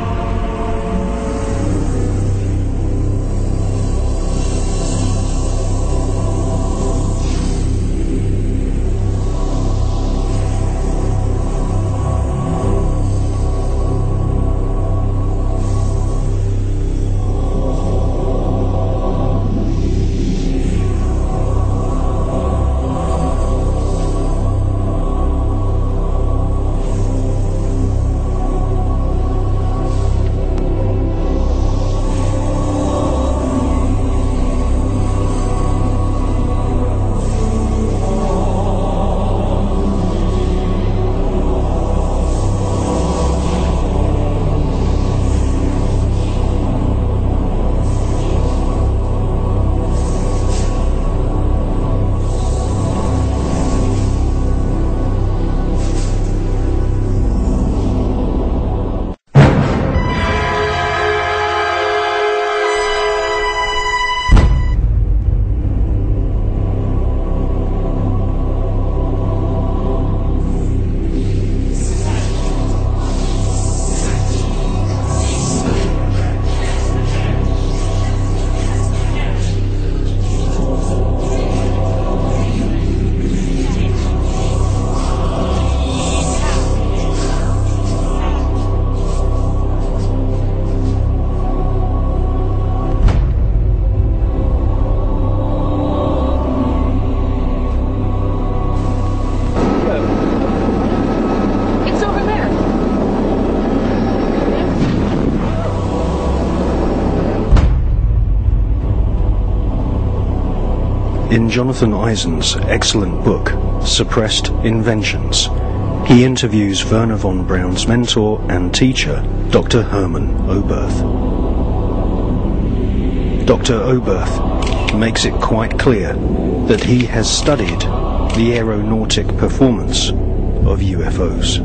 [SPEAKER 7] In Jonathan Eisen's excellent book, Suppressed Inventions, he interviews Wernher von Braun's mentor and teacher, Dr. Hermann Oberth. Dr. Oberth makes it quite clear that he has studied the aeronautic performance of UFOs.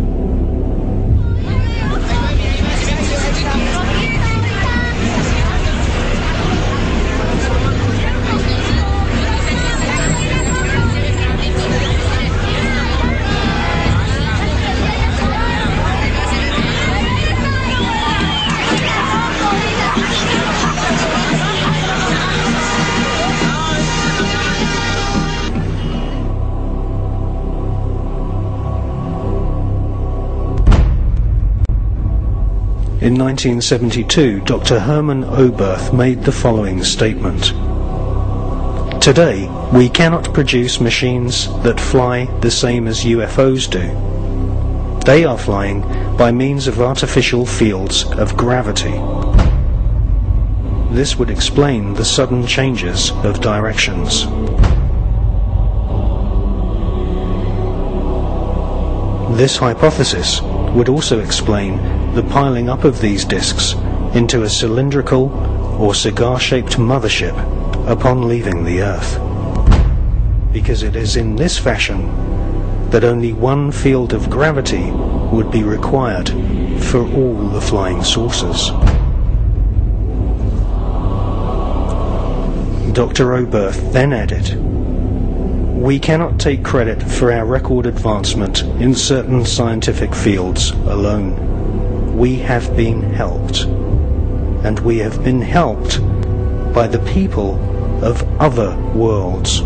[SPEAKER 7] In 1972, Dr. Hermann Oberth made the following statement. Today, we cannot produce machines that fly the same as UFOs do. They are flying by means of artificial fields of gravity. This would explain the sudden changes of directions. This hypothesis would also explain the piling up of these disks into a cylindrical or cigar-shaped mothership upon leaving the Earth. Because it is in this fashion that only one field of gravity would be required for all the flying saucers. Dr. Oberth then added, "We cannot take credit for our record advancement in certain scientific fields alone. We have been helped, and we have been helped by the people of other worlds."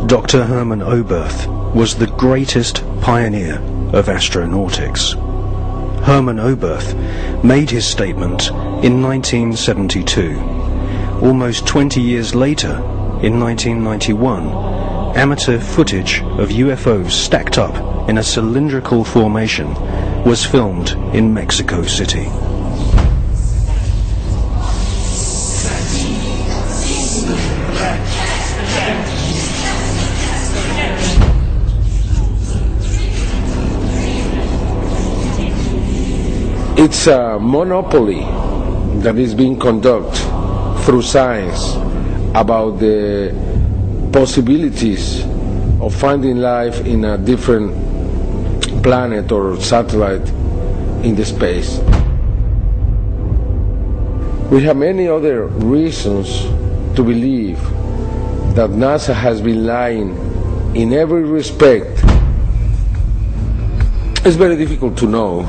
[SPEAKER 7] Dr. Hermann Oberth was the greatest pioneer of astronautics. Hermann Oberth made his statement in 1972. Almost 20 years later, in 1991, amateur footage of UFOs stacked up in a cylindrical formation was filmed in Mexico City.
[SPEAKER 14] It's a monopoly that is being conducted through science about the possibilities of finding life in a different planet or satellite in the space. We have many other reasons to believe that NASA has been lying in every respect. It's very difficult to know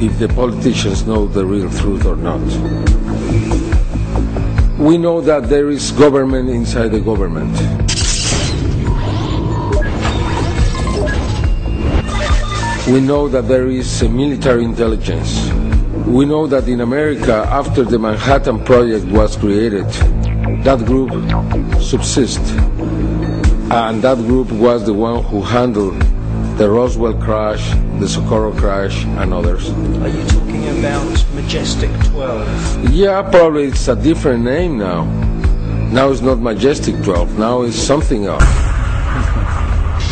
[SPEAKER 14] if the politicians know the real truth or not. We know that there is government inside the government. We know that there is military intelligence. We know that in America, after the Manhattan Project was created, that group subsists. And that group was the one who handled the Roswell crash, the Socorro crash, and others.
[SPEAKER 7] Are you talking about Majestic 12?
[SPEAKER 14] Yeah, probably it's a different name now. Now it's not Majestic 12, now it's something else.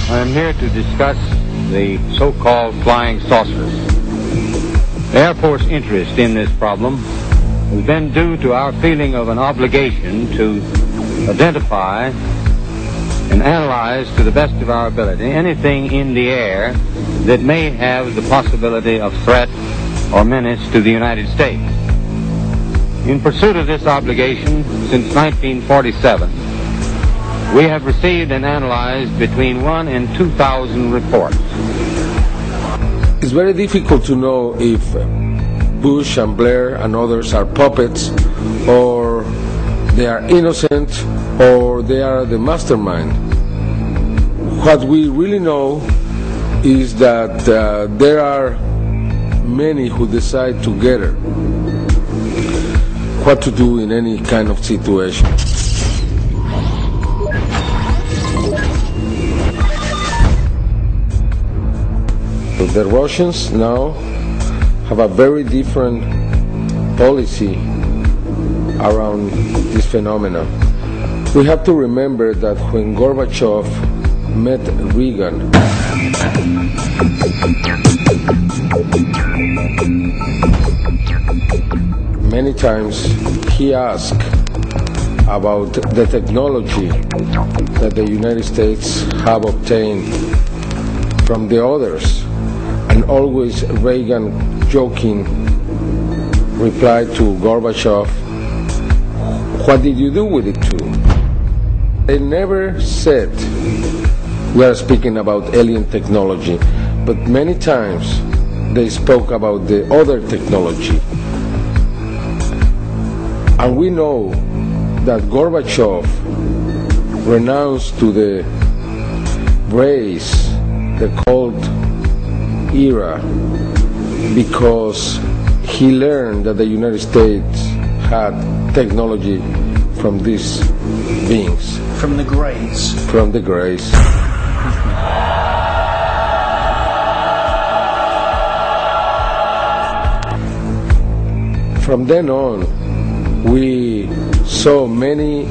[SPEAKER 15] I'm here to discuss the so-called flying saucers. The Air Force interest in this problem has been due to our feeling of an obligation to identify and analyze to the best of our ability anything in the air that may have the possibility of threat or menace to the United States. In pursuit of this obligation, since 1947, we have received and analyzed between 1,000 and 2,000 reports.
[SPEAKER 14] It's very difficult to know if Bush and Blair and others are puppets, or they are innocent, or they are the mastermind. What we really know is that there are many who decide together what to do in any kind of situation. The Russians now have a very different policy around this phenomenon. We have to remember that when Gorbachev met Reagan, many times he asked about the technology that the United States have obtained from the others, and always Reagan joking replied to Gorbachev, "What did you do with it too?" They never said we are speaking about alien technology, but many times they spoke about the other technology. And we know that Gorbachev renounced to the race, the Cold Era, because he learned that the United States had technology from these beings.
[SPEAKER 7] From the Greys.
[SPEAKER 14] From the Greys. From then on, we saw many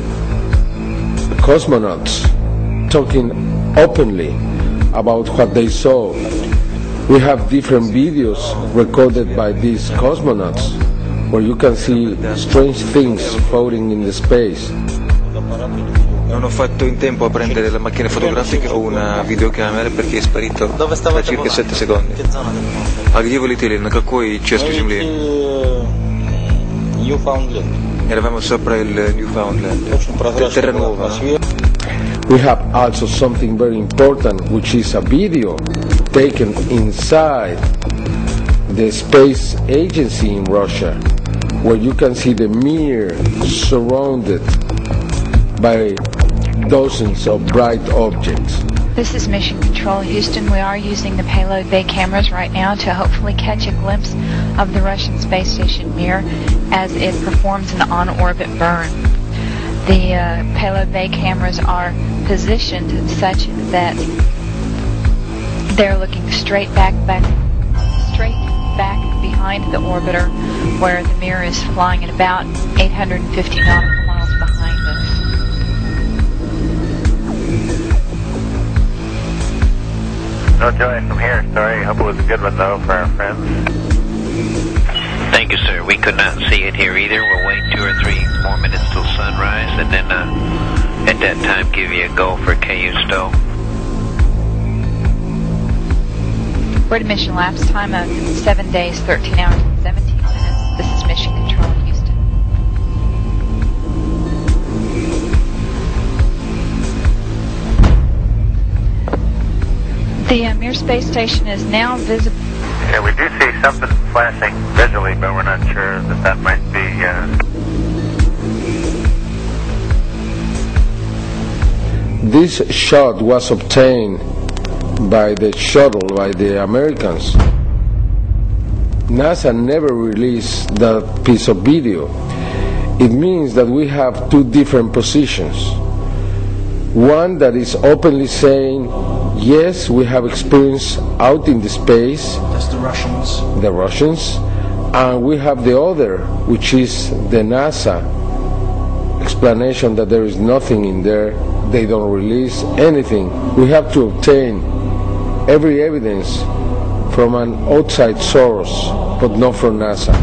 [SPEAKER 14] cosmonauts talking openly about what they saw. We have different videos recorded by these cosmonauts where you can see strange things floating in the space.
[SPEAKER 16] Non ho fatto in tempo a prendere la macchina fotografica o una videocamera perché è sparito da circa 7 secondi. А где вы летели? На какой части Земли? Eravamo sopra il Newfoundland. Terra nuova.
[SPEAKER 14] We have also something very important, which is a video taken inside the space agency in Russia, where you can see the Mir surrounded by dozens of bright objects.
[SPEAKER 8] This is Mission Control Houston. We are using the payload bay cameras right now to hopefully catch a glimpse of the Russian space station Mir as it performs an on-orbit burn. The payload bay cameras are positioned such that they're looking straight back behind the orbiter, where the Mir is flying at about 850 nautical miles behind us.
[SPEAKER 9] No joy from here. Sorry. Hope it was a good one, though, for our friends.
[SPEAKER 10] Thank you, sir. We could not see it here either. We'll wait 2 or 3 more minutes till sunrise, and then at that time give you a go for KU stow.
[SPEAKER 8] We're at a mission lapse time of 7 days, 13 hours, and 17 minutes. This is Mission Control Houston. The Mir space station is now visible.
[SPEAKER 9] Yeah, we do see something flashing visually, but we're not sure that might be...
[SPEAKER 14] This shot was obtained by the shuttle, by the Americans. NASA never released that piece of video. It means that we have 2 different positions. One that is openly saying, yes, we have experience out in the space.
[SPEAKER 7] That's the Russians.
[SPEAKER 14] The Russians. And we have the other, which is the NASA explanation that there is nothing in there. They don't release anything. We have to obtain every evidence from an outside source, but not from NASA.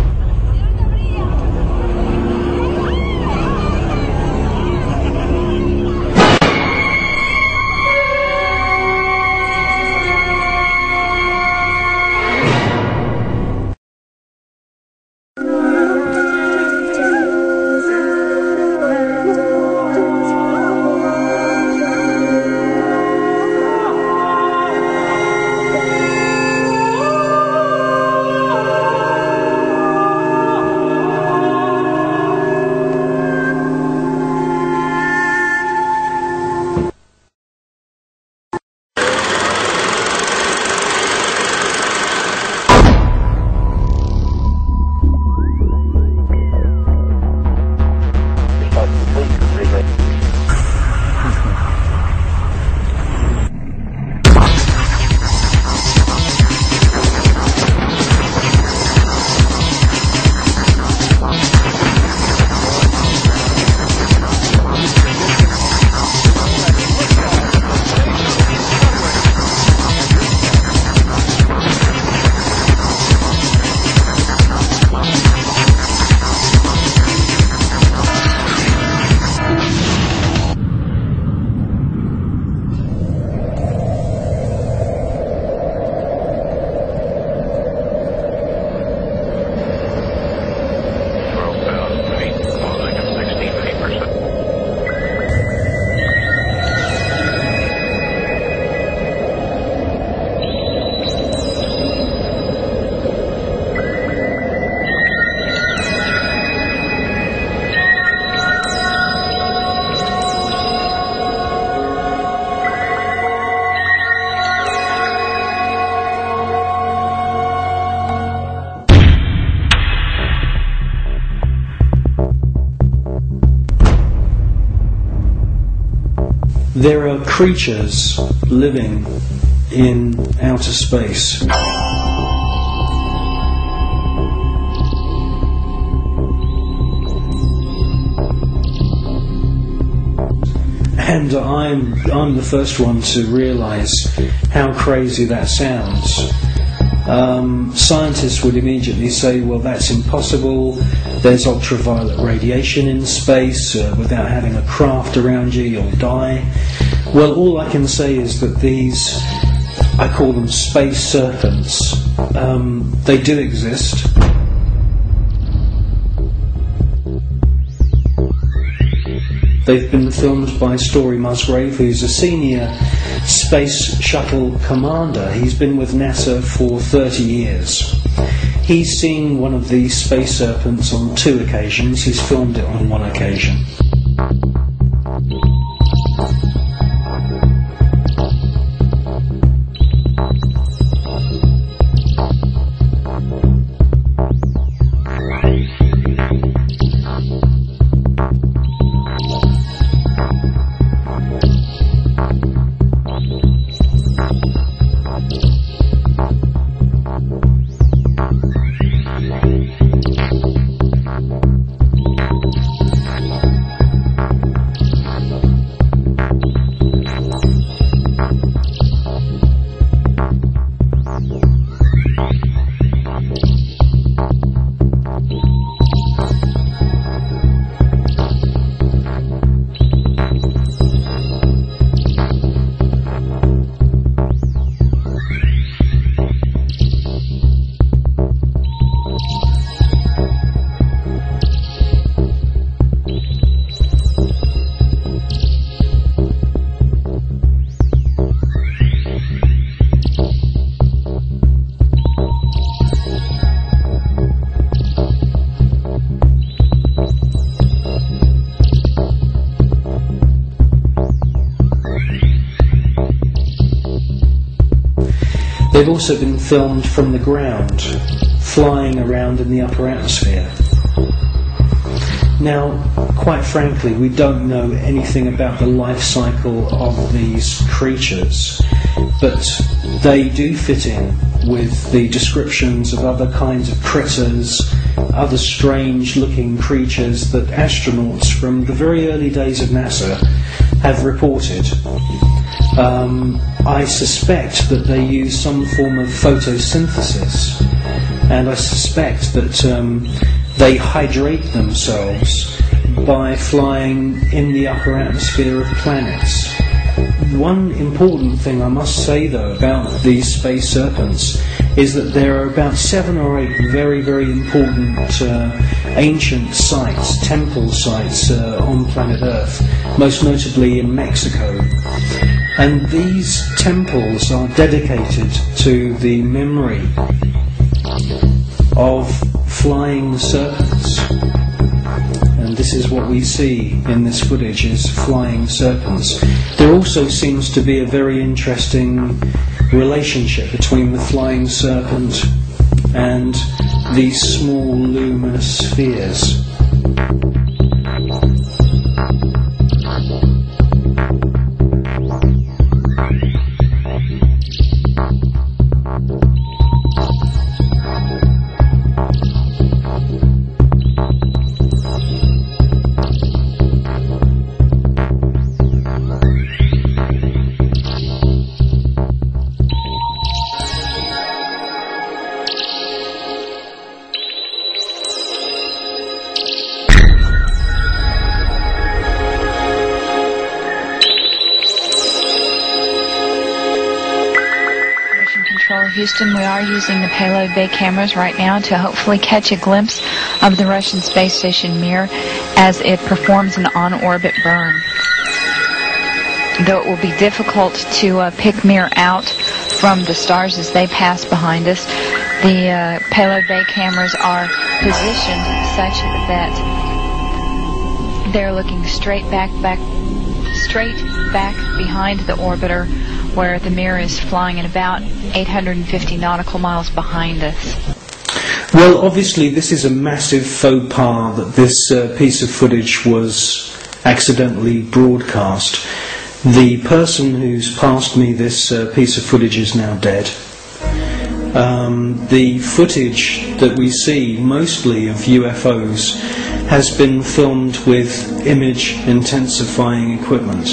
[SPEAKER 7] there are creatures living in outer space. And I'm the first one to realize how crazy that sounds. Scientists would immediately say, well, that's impossible. There's ultraviolet radiation in space. Without having a craft around you, you'll die. Well, all I can say is that these, I call them space serpents, they do exist. They've been filmed by Story Musgrave, who's a senior space shuttle commander. He's been with NASA for 30 years. He's seen one of these space serpents on 2 occasions. He's filmed it on 1 occasion. They've also been filmed from the ground, flying around in the upper atmosphere. Now, quite frankly, we don't know anything about the life cycle of these creatures, but they do fit in with the descriptions of other kinds of critters, other strange-looking creatures that astronauts from the very early days of NASA have reported. I suspect that they use some form of photosynthesis, and I suspect that they hydrate themselves by flying in the upper atmosphere of planets. One important thing I must say, though, about these space serpents is that there are about 7 or 8 very, very important ancient sites, temple sites on planet Earth, most notably in Mexico. And these temples are dedicated to the memory of flying serpents. And this is what we see in this footage, is flying serpents. There also seems to be a very interesting relationship between the flying serpent and these small luminous spheres.
[SPEAKER 8] Houston, we are using the payload bay cameras right now to hopefully catch a glimpse of the Russian space station Mir as it performs an on-orbit burn. Though it will be difficult to pick Mir out from the stars as they pass behind us, the payload bay cameras are positioned such that they're looking straight back behind the orbiter, where the Mir is flying at about 850 nautical miles behind us.
[SPEAKER 7] Well, obviously this is a massive faux pas that this piece of footage was accidentally broadcast. The person who's passed me this piece of footage is now dead. The footage that we see, mostly of UFOs, has been filmed with image intensifying equipment.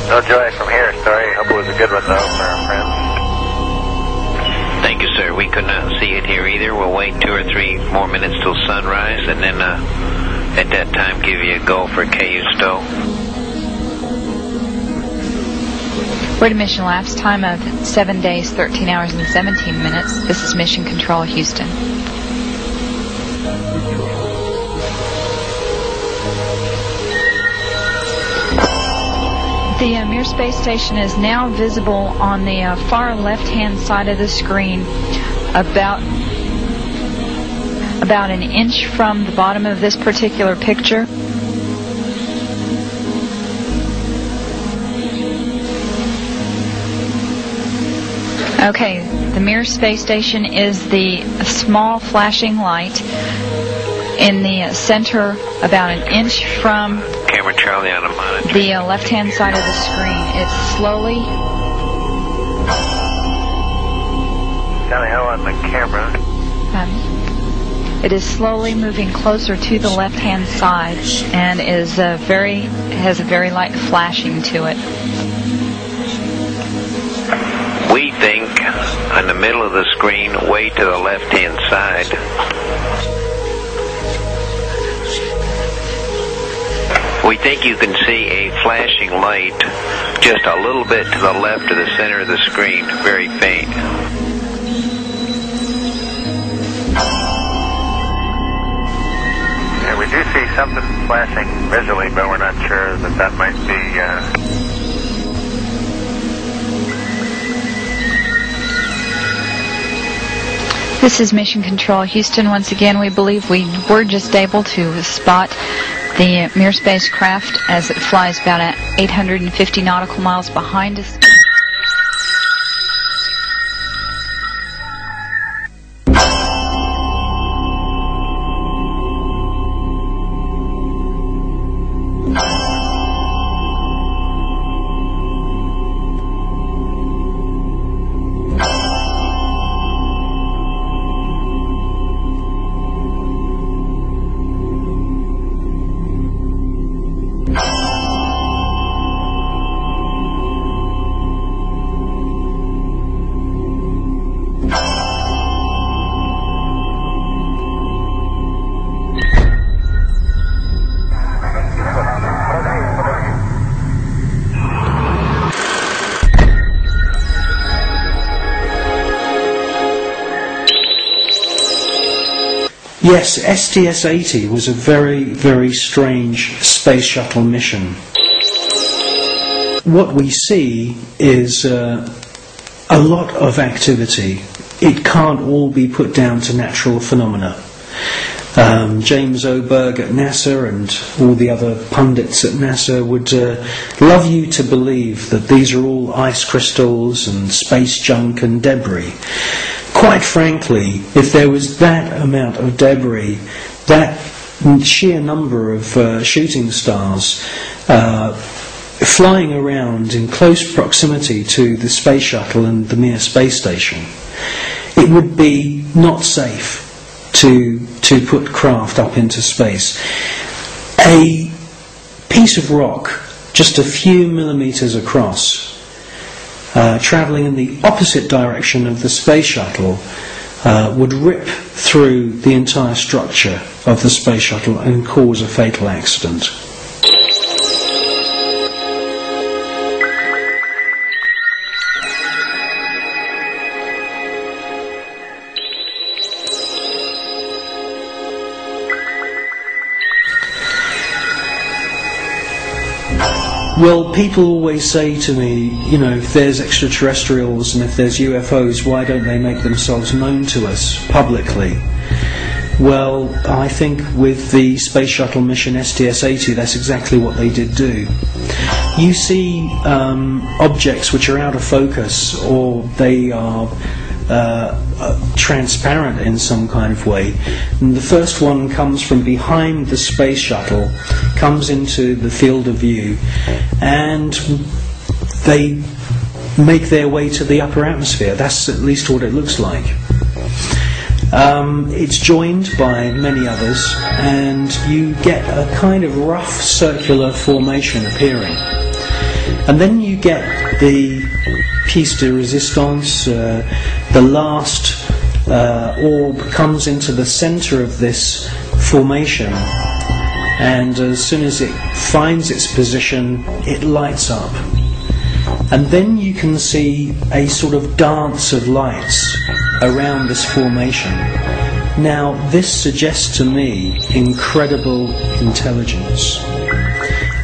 [SPEAKER 9] No joy from here, sorry. Hope it was a good one, though, for our friends.
[SPEAKER 10] Thank you, sir. We could not see it here either. We'll wait 2 or 3 more minutes till sunrise, and then at that time give you a go for KU stow.
[SPEAKER 8] We're at a mission lapse time of 7 days, 13 hours, and 17 minutes. This is Mission Control, Houston. The Mir space station is now visible on the far left-hand side of the screen, about an inch from the bottom of this particular picture. Okay, the Mir space station is the small flashing light in the center, about an inch from
[SPEAKER 10] Camera Charlie on a monitor.
[SPEAKER 8] the left-hand side of the screen. It's slowly...
[SPEAKER 9] Charlie Hill on the camera.
[SPEAKER 8] It is slowly moving closer to the left-hand side and is has a very light flashing to it.
[SPEAKER 10] We think on the middle of the screen, way to the left-hand side. We think you can see a flashing light just a little bit to the left of the center of the screen, very faint.
[SPEAKER 9] Yeah, we do see something flashing visually, but we're not sure that might be...
[SPEAKER 8] This is Mission Control, Houston. Once again, we believe we were just able to spot the Mir spacecraft as it flies about 850 nautical miles behind us.
[SPEAKER 7] Yes, STS-80 was a very, very strange space shuttle mission. What we see is a lot of activity. It can't all be put down to natural phenomena. James Oberg at NASA and all the other pundits at NASA would love you to believe that these are all ice crystals and space junk and debris. Quite frankly, if there was that amount of debris, that sheer number of shooting stars flying around in close proximity to the space shuttle and the Mir space station, it would be not safe to put craft up into space. A piece of rock just a few millimeters across, travelling in the opposite direction of the space shuttle, would rip through the entire structure of the space shuttle and cause a fatal accident. Well, people always say to me, you know, if there's extraterrestrials and if there's UFOs, why don't they make themselves known to us publicly? Well, I think with the space shuttle mission STS-80, that's exactly what they did do. You see objects which are out of focus, or they are transparent in some kind of way. And the first one comes from behind the space shuttle, comes into the field of view, and they make their way to the upper atmosphere. That's at least what it looks like. It's joined by many others, and you get a kind of rough circular formation appearing. And then you get the piece de resistance. The last orb comes into the center of this formation, and as soon as it finds its position, it lights up. And then you can see a sort of dance of lights around this formation. Now, this suggests to me incredible intelligence.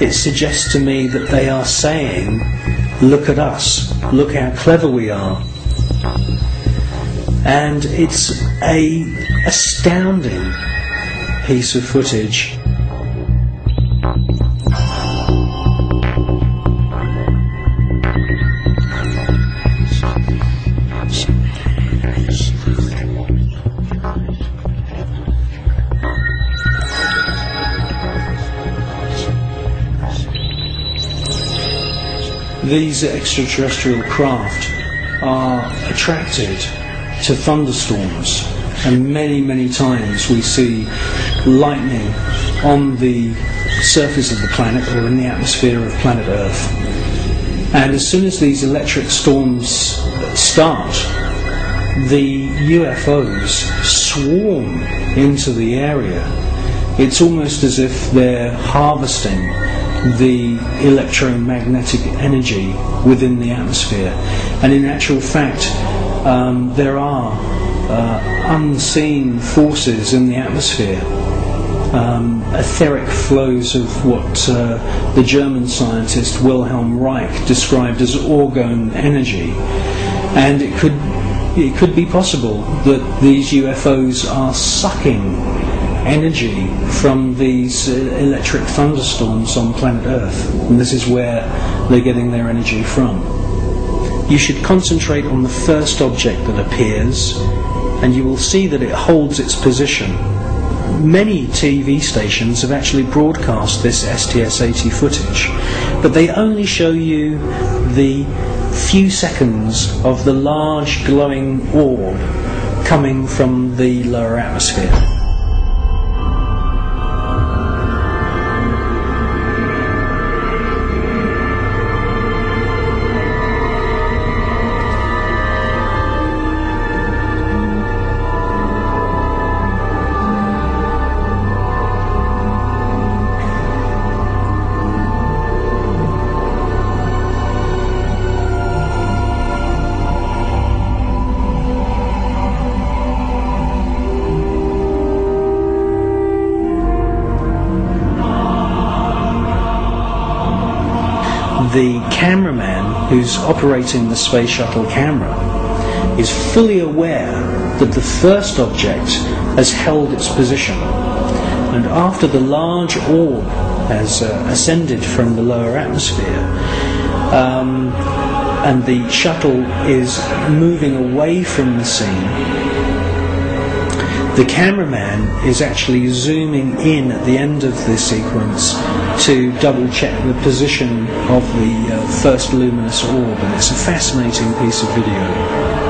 [SPEAKER 7] It suggests to me that they are saying, look at us, look how clever we are. And it's an astounding piece of footage. These extraterrestrial craft are attracted to thunderstorms, and many times we see lightning on the surface of the planet or in the atmosphere of planet Earth. And as soon as these electric storms start, the UFOs swarm into the area. It's almost as if they're harvesting the electromagnetic energy within the atmosphere. And in actual fact, there are unseen forces in the atmosphere, etheric flows of what the German scientist Wilhelm Reich described as orgone energy. And it could be possible that these UFOs are sucking energy from these electric thunderstorms on planet Earth, and this is where they're getting their energy from. You should concentrate on the first object that appears, and you will see that it holds its position. Many TV stations have actually broadcast this STS-80 footage, but they only show you the few seconds of the large glowing orb coming from the lower atmosphere. The cameraman who's operating the space shuttle camera is fully aware that the first object has held its position, and after the large orb has ascended from the lower atmosphere, and the shuttle is moving away from the scene, the cameraman is actually zooming in at the end of this sequence to double check the position of the first luminous orb, and it's a fascinating piece of video.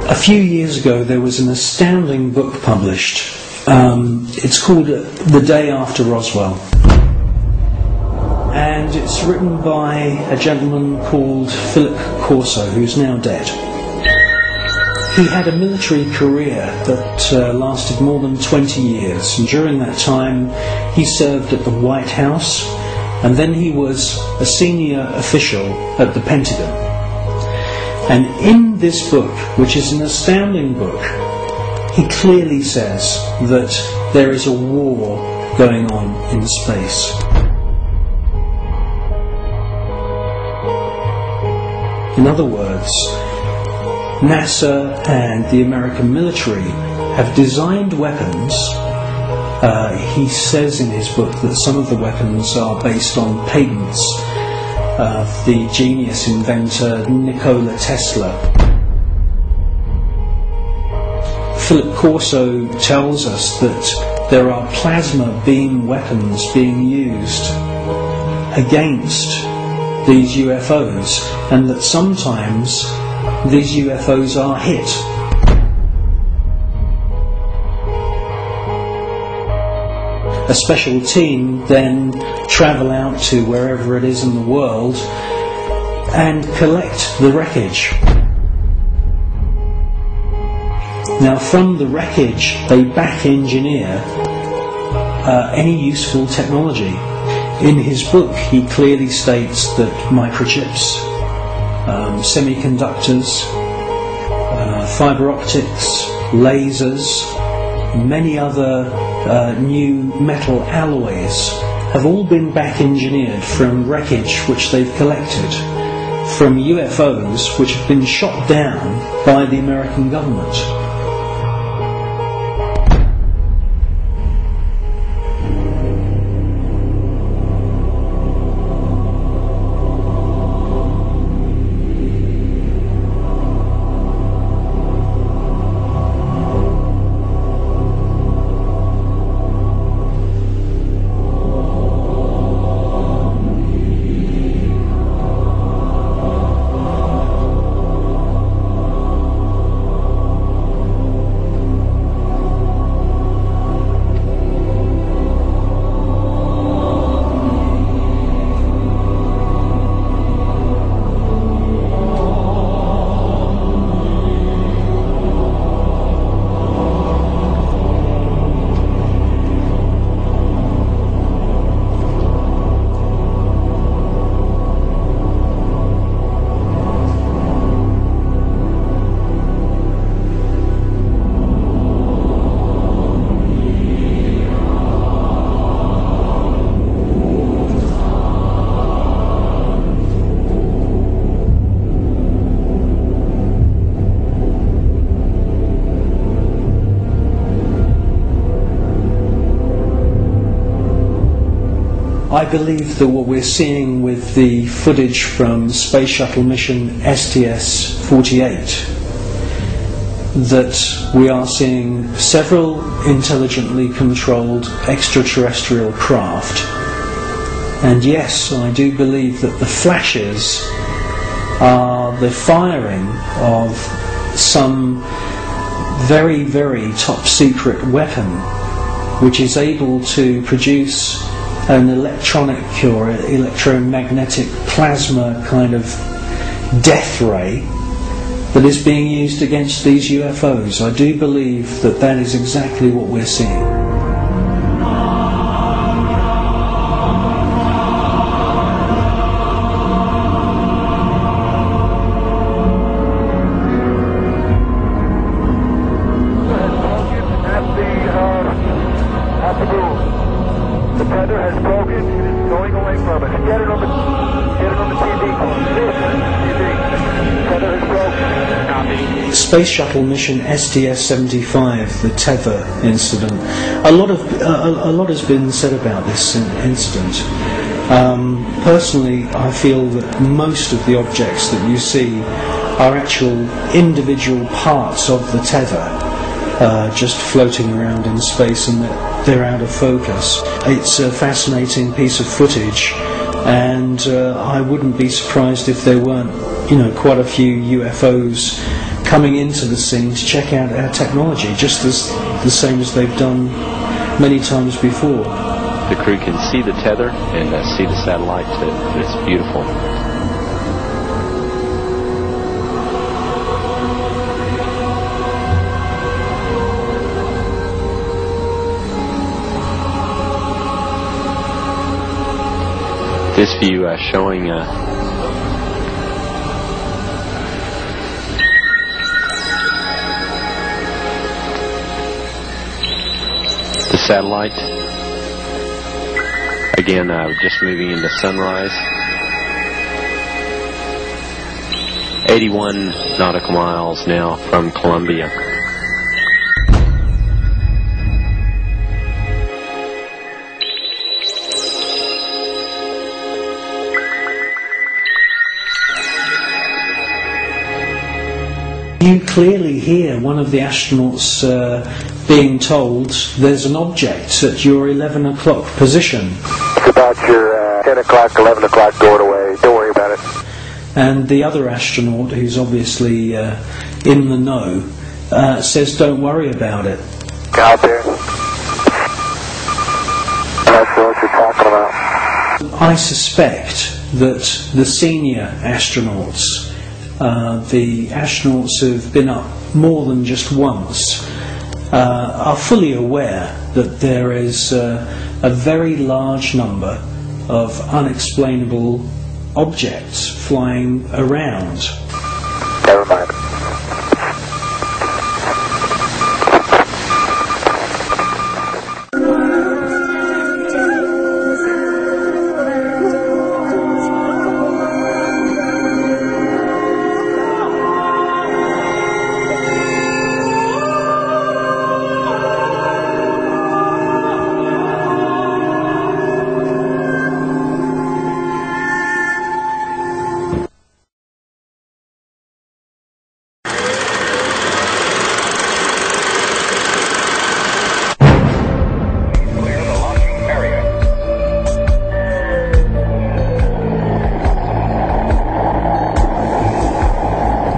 [SPEAKER 7] A few years ago there was an astounding book published. It's called The Day After Roswell, and it's written by a gentleman called Philip Corso, who's now dead. He had a military career that lasted more than 20 years, and during that time he served at the White House, and then he was a senior official at the Pentagon. And in this book, which is an astounding book, he clearly says that there is a war going on in space. In other words, NASA and the American military have designed weapons. He says in his book that some of the weapons are based on patents of the genius inventor Nikola Tesla. Philip Corso tells us that there are plasma beam weapons being used against these UFOs, and that sometimes these UFOs are hit. A special team then travel out to wherever it is in the world and collect the wreckage. Now, from the wreckage, they back engineer any useful technology. In his book, he clearly states that microchips, semiconductors, fiber optics, lasers, many other new metal alloys have all been back engineered from wreckage which they've collected from UFOs which have been shot down by the American government. I believe that what we're seeing with the footage from Space Shuttle mission STS-48, that we are seeing several intelligently controlled extraterrestrial craft. And yes, I do believe that the flashes are the firing of some very, very top secret weapon which is able to produce an electronic or electromagnetic plasma kind of death ray that is being used against these UFOs. I do believe that that is exactly what we're seeing. Space Shuttle mission STS-75, the tether incident. A lot has been said about this incident. Personally, I feel that most of the objects that you see are actual individual parts of the tether, just floating around in space, and that they're out of focus. It's a fascinating piece of footage, and I wouldn't be surprised if there weren't, quite a few UFOs coming into the scene to check out our technology, just as the same as they've done many times before.
[SPEAKER 11] The crew can see the tether and see the satellite. It's beautiful. This view showing the satellite. Again, just moving into sunrise. 81 nautical miles now from Columbia.
[SPEAKER 7] You clearly hear one of the astronauts being told there's an object at your 11 o'clock position.
[SPEAKER 9] It's about your 10 o'clock, 11 o'clock going away. Don't worry about it.
[SPEAKER 7] And the other astronaut, who's obviously in the know, says don't worry about it.
[SPEAKER 9] Out there. That's what you're talking about.
[SPEAKER 7] I suspect that the senior astronauts, the astronauts who've been up more than just once, are fully aware that there is a very large number of unexplainable objects flying around.
[SPEAKER 9] Never mind.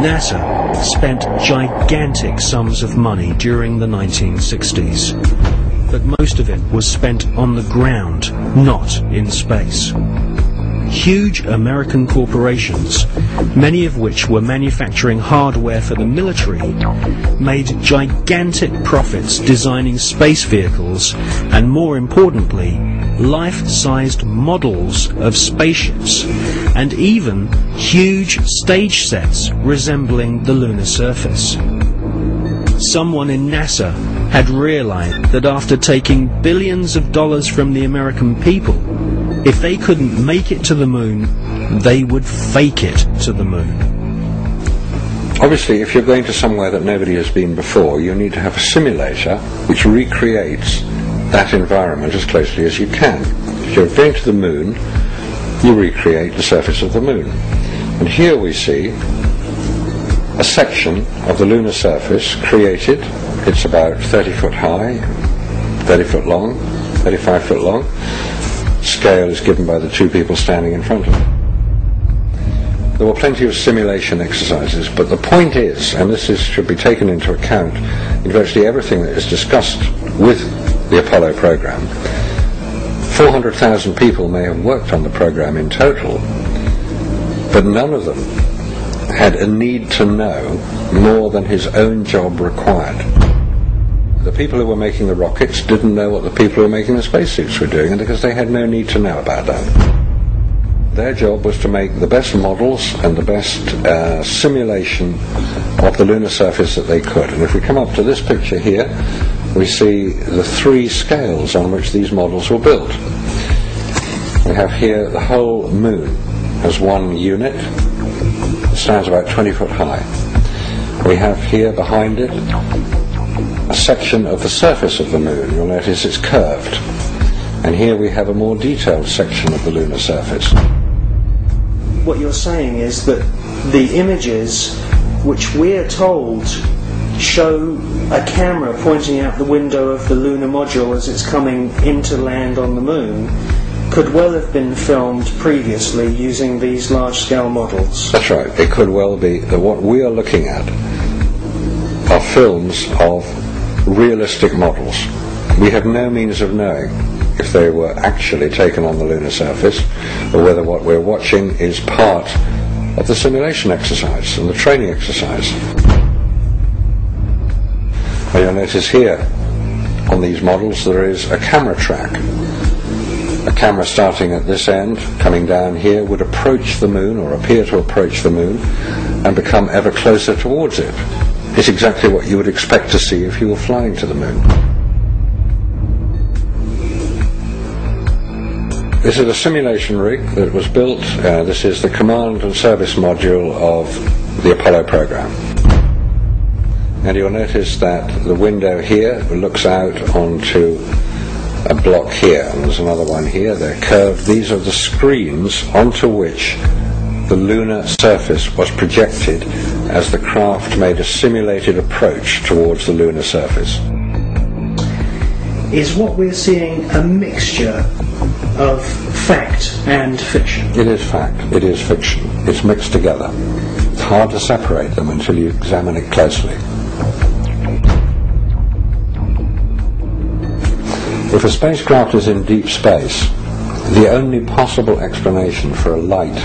[SPEAKER 7] NASA spent gigantic sums of money during the 1960s, but most of it was spent on the ground, not in space. Huge American corporations, many of which were manufacturing hardware for the military, made gigantic profits designing space vehicles and, more importantly, life-sized models of spaceships, and even huge stage sets resembling the lunar surface. Someone in NASA had realized that after taking billions of dollars from the American people, if they couldn't make it to the moon, they would fake it to the moon.
[SPEAKER 13] Obviously, if you're going to somewhere that nobody has been before, you need to have a simulator which recreates that environment as closely as you can. If you're going to the moon, you recreate the surface of the moon. And here we see a section of the lunar surface created. It's about 30 foot high, 30 foot long, 35 foot long. Scale is given by the two people standing in front of it. There were plenty of simulation exercises, but the point is, and this should be taken into account in virtually everything that is discussed with the Apollo program, 400,000 people may have worked on the program in total, but none of them had a need to know more than his own job required. The people who were making the rockets didn't know what the people who were making the spacesuits were doing, because they had no need to know about that. Their job was to make the best models and the best simulation of the lunar surface that they could. And if we come up to this picture here, we see the three scales on which these models were built. We have here the whole moon as one unit. It stands about 20 foot high. We have here behind it a section of the surface of the moon. You'll notice it's curved. And here we have a more detailed section of the lunar surface.
[SPEAKER 7] What you're saying is that the images which we're told show a camera pointing out the window of the lunar module as it's coming into land on the moon could well have been filmed previously using these large-scale models.
[SPEAKER 13] That's right. It could well be that what we are looking at are films of realistic models. We have no means of knowing if they were actually taken on the lunar surface, or whether what we're watching is part of the simulation exercise and the training exercise. And you'll notice here on these models there is a camera track a camera starting at this end, coming down here, would approach the moon, or appear to approach the moon, and become ever closer towards it. It's exactly what you would expect to see if you were flying to the moon. This is a simulation rig that was built. This is the command and service module of the Apollo program. And you'll notice that the window here looks out onto a block here, and there's another one here. They're curved. These are the screens onto which the lunar surface was projected as the craft made a simulated approach towards the lunar surface.
[SPEAKER 7] Is what we're seeing a mixture of fact and fiction?
[SPEAKER 13] It is fact. It is fiction. It's mixed together. It's hard to separate them until you examine it closely. If a spacecraft is in deep space, the only possible explanation for a light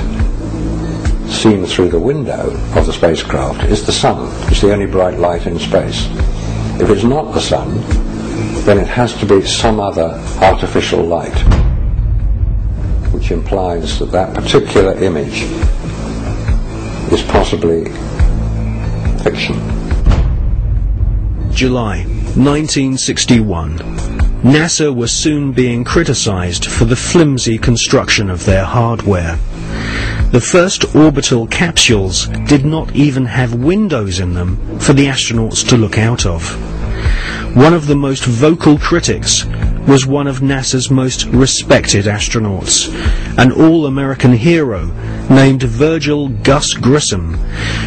[SPEAKER 13] seen through the window of the spacecraft is the sun. It's the only bright light in space. If it's not the sun, then it has to be some other artificial light, which implies that that particular image is possibly fiction.
[SPEAKER 17] July 1961. NASA was soon being criticized for the flimsy construction of their hardware. The first orbital capsules did not even have windows in them for the astronauts to look out of. One of the most vocal critics was one of NASA's most respected astronauts, an all-American hero named Virgil Gus Grissom,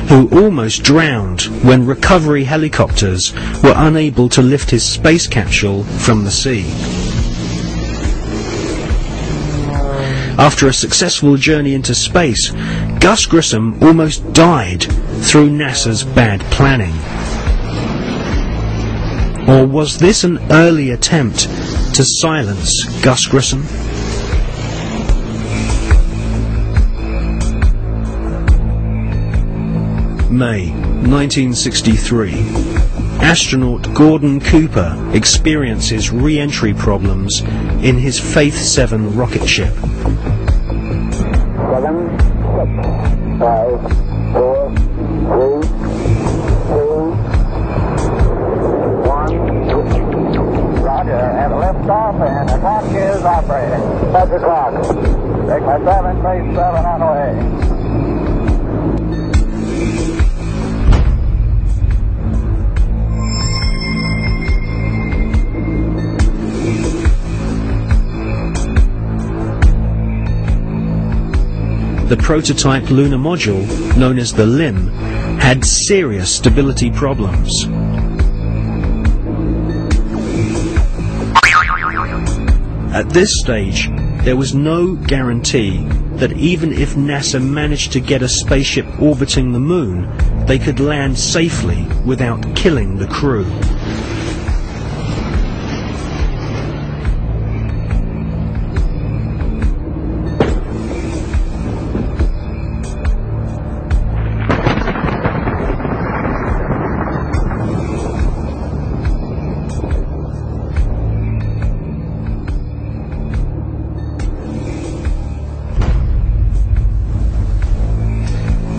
[SPEAKER 17] who almost drowned when recovery helicopters were unable to lift his space capsule from the sea. After a successful journey into space, Gus Grissom almost died through NASA's bad planning. Or was this an early attempt to silence Gus Grissom? May 1963. Astronaut Gordon Cooper experiences re-entry problems in his Faith 7 rocket ship.
[SPEAKER 18] 7, 6, 5, 4, 3, 2, 1. Roger, and lift off, and the clock is operating. Set the clock. Sigma 7, base 7 on the way.
[SPEAKER 17] The prototype lunar module, known as the LIM, had serious stability problems. At this stage, there was no guarantee that even if NASA managed to get a spaceship orbiting the moon, they could land safely without killing the crew.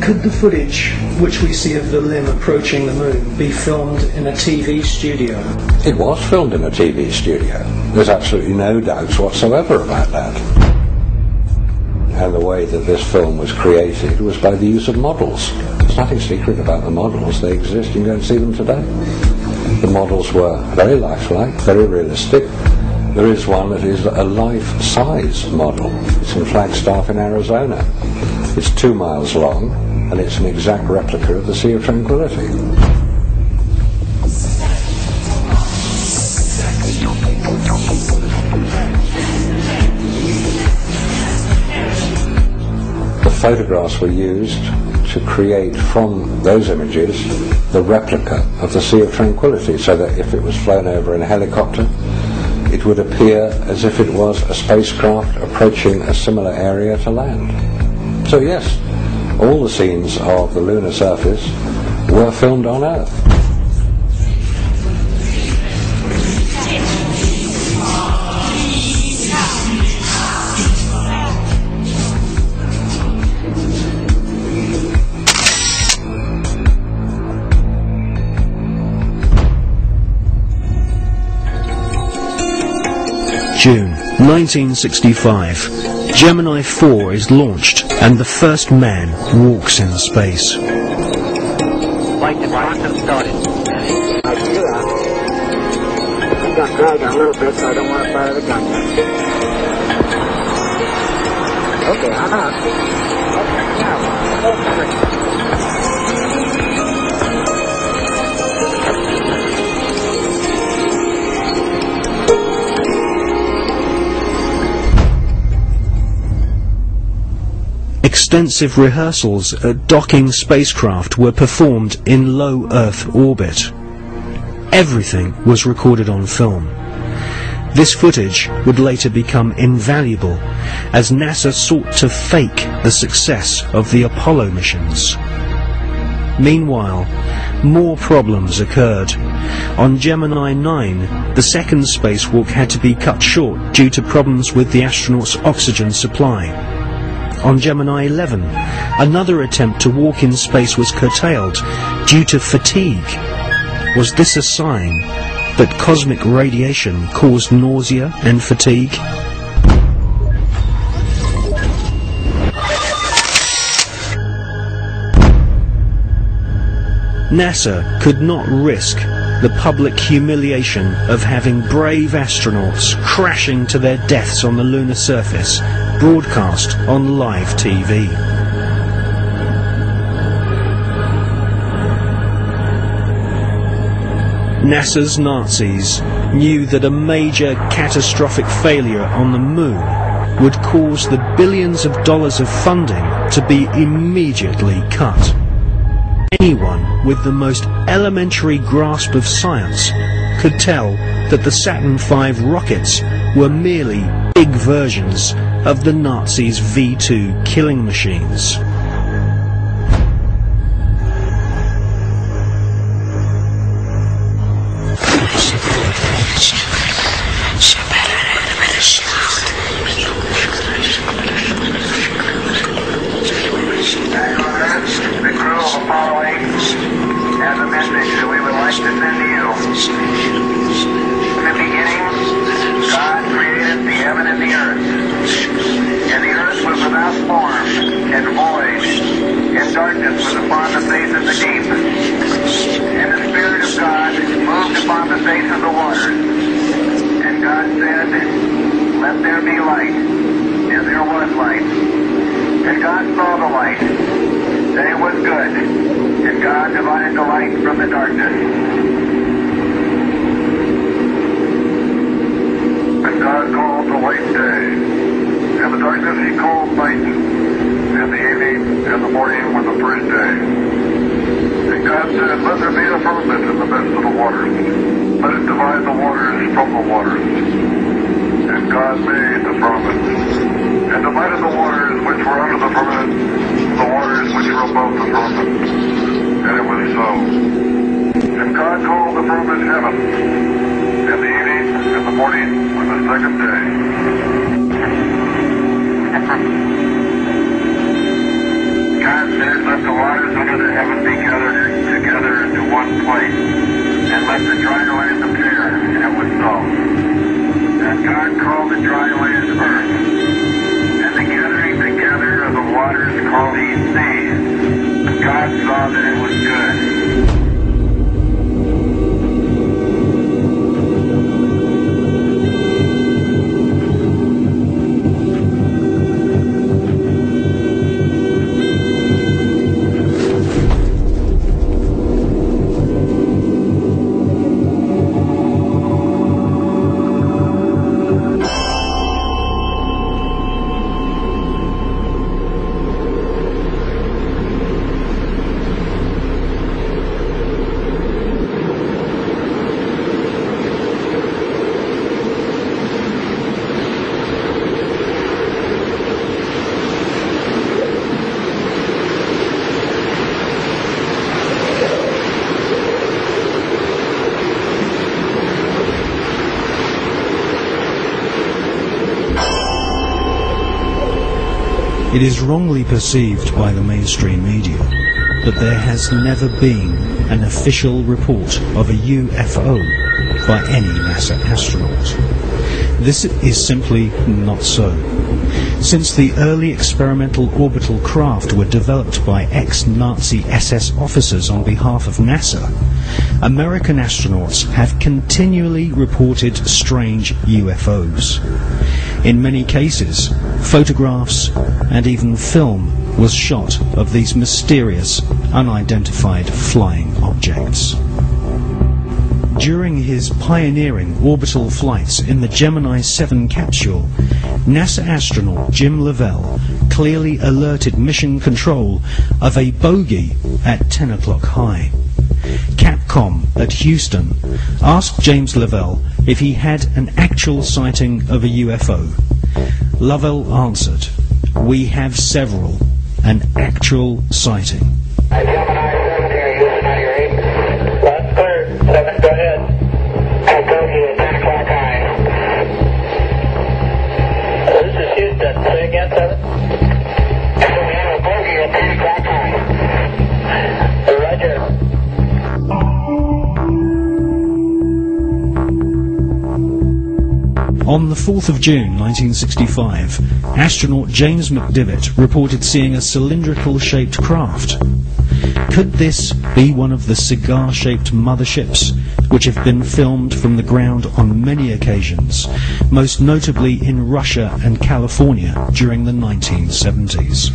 [SPEAKER 7] Could the footage which we see of the LIM approaching the moon be filmed in a TV studio?
[SPEAKER 13] It was filmed in a TV studio. There's absolutely no doubts whatsoever about that. And the way that this film was created was by the use of models. There's nothing secret about the models. They exist. You can go and see them today. The models were very lifelike, very realistic. There is one that is a life-size model. It's in Flagstaff in Arizona. It's 2 miles long, and it's an exact replica of the Sea of Tranquility. The photographs were used to create from those images the replica of the Sea of Tranquility, so that if it was flown over in a helicopter, it would appear as if it was a spacecraft approaching a similar area to land. So yes, all the scenes of the lunar surface were filmed on Earth.
[SPEAKER 17] June 1965, Gemini 4 is launched and the first man walks in space.
[SPEAKER 18] Flight departure started. I feel that. I'm going to drag it a little bit so I don't want to fire the gun. Okay, I'm out. Okay, now,
[SPEAKER 17] Extensive rehearsals at docking spacecraft were performed in low Earth orbit. Everything was recorded on film. This footage would later become invaluable as NASA sought to fake the success of the Apollo missions. Meanwhile, more problems occurred. On Gemini 9, the second spacewalk had to be cut short due to problems with the astronauts' oxygen supply. On Gemini 11, another attempt to walk in space was curtailed due to fatigue. Was this a sign that cosmic radiation caused nausea and fatigue? NASA could not risk the public humiliation of having brave astronauts crashing to their deaths on the lunar surface, broadcast on live TV. NASA's Nazis knew that a major catastrophic failure on the moon would cause the billions of dollars of funding to be immediately cut. Anyone with the most elementary grasp of science could tell that the Saturn V rockets were merely big versions of the Nazis' V-2 killing machines. It is wrongly perceived by the mainstream media that there has never been an official report of a UFO by any NASA astronaut. This is simply not so. Since the early experimental orbital craft were developed by ex-Nazi SS officers on behalf of NASA, American astronauts have continually reported strange UFOs. In many cases, photographs and even film was shot of these mysterious, unidentified flying objects. During his pioneering orbital flights in the Gemini 7 capsule, NASA astronaut Jim Lovell clearly alerted Mission Control of a bogey at 10 o'clock high. Capcom at Houston asked James Lovell if he had an actual sighting of a UFO. Lovell answered, "We have several, an actual sighting."
[SPEAKER 18] Gemini 7 here, Houston, out of your 8. That's clear. 7, go ahead. Echo here, 10 o'clock high. This is Houston. Say again, 7. So we have a bogey at 10 o'clock high. Roger.
[SPEAKER 17] On the 4th of June 1965, astronaut James McDivitt reported seeing a cylindrical-shaped craft. Could this be one of the cigar-shaped motherships which have been filmed from the ground on many occasions, most notably in Russia and California during the 1970s?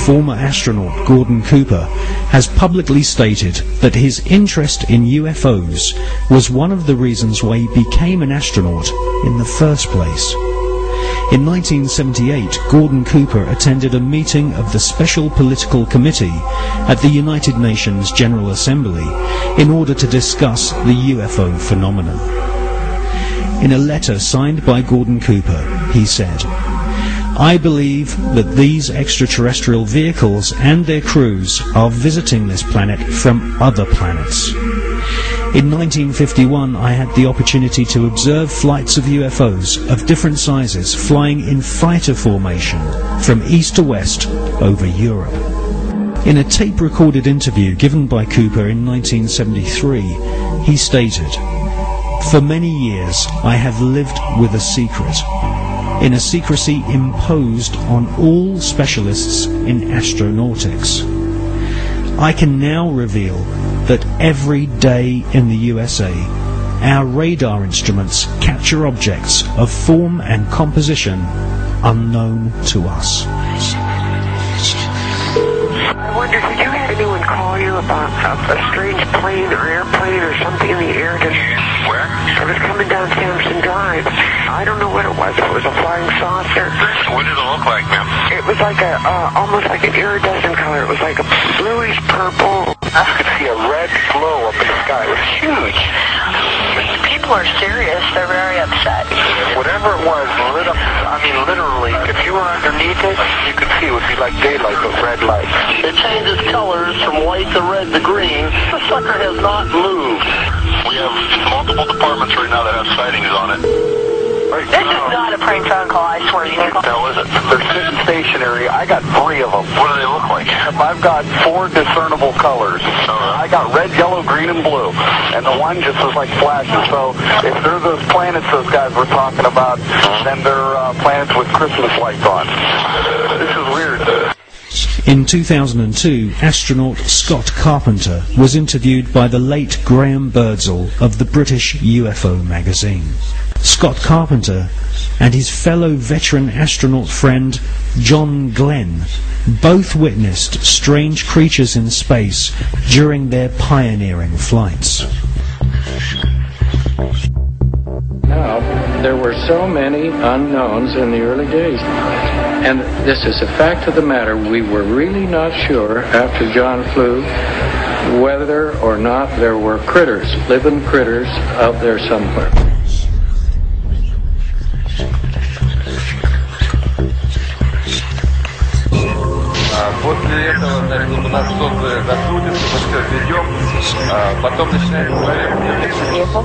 [SPEAKER 17] Former astronaut Gordon Cooper has publicly stated that his interest in UFOs was one of the reasons why he became an astronaut in the first place. In 1978, Gordon Cooper attended a meeting of the Special Political Committee at the United Nations General Assembly in order to discuss the UFO phenomenon. In a letter signed by Gordon Cooper, he said, "I believe that these extraterrestrial vehicles and their crews are visiting this planet from other planets. In 1951, I had the opportunity to observe flights of UFOs of different sizes flying in fighter formation from east to west over Europe." In a tape-recorded interview given by Cooper in 1973, he stated, "For many years, I have lived with a secret, in a secrecy imposed on all specialists in astronautics. I can now reveal that every day in the USA, our radar instruments capture objects of form and composition unknown to us."
[SPEAKER 19] I wonder, did you have anyone call you about a strange plane or airplane or something in the air? Where? It was coming down Sampson Drive. I don't know what it was. It was a flying saucer.
[SPEAKER 9] What did it look like, ma'am?
[SPEAKER 19] It was like almost like an iridescent color. It was like a bluish purple.
[SPEAKER 9] I could see a red glow up in the sky. It was huge.
[SPEAKER 20] People are serious. They're very upset.
[SPEAKER 9] Whatever it was lit up, I mean literally, if you were underneath it, you could see it would be like daylight, but red light.
[SPEAKER 20] It changes colors from white to red to green. The sucker has not moved.
[SPEAKER 9] We have multiple departments right now that have sightings on it.
[SPEAKER 20] This is not a prank phone call, I swear to you.
[SPEAKER 9] How is it?
[SPEAKER 21] They're sitting stationary. I got 3 of them.
[SPEAKER 9] What do they look like?
[SPEAKER 21] I've got 4 discernible colors. I got red, yellow, green, and blue. And the one just is like flashing. So if they're those planets those guys were talking about, then they're planets with Christmas lights on. This is weird.
[SPEAKER 17] In 2002, astronaut Scott Carpenter was interviewed by the late Graham Birdsall of the British UFO magazine. Scott Carpenter and his fellow veteran astronaut friend John Glenn both witnessed strange creatures in space during their pioneering flights.
[SPEAKER 22] Now, there were so many unknowns in the early days. And this is a fact of the matter. We were really not sure after John flew whether or not there were critters, living critters out there somewhere.
[SPEAKER 14] После этого, значит, у нас солнце засудится, мы все введем, потом начинаем проверку.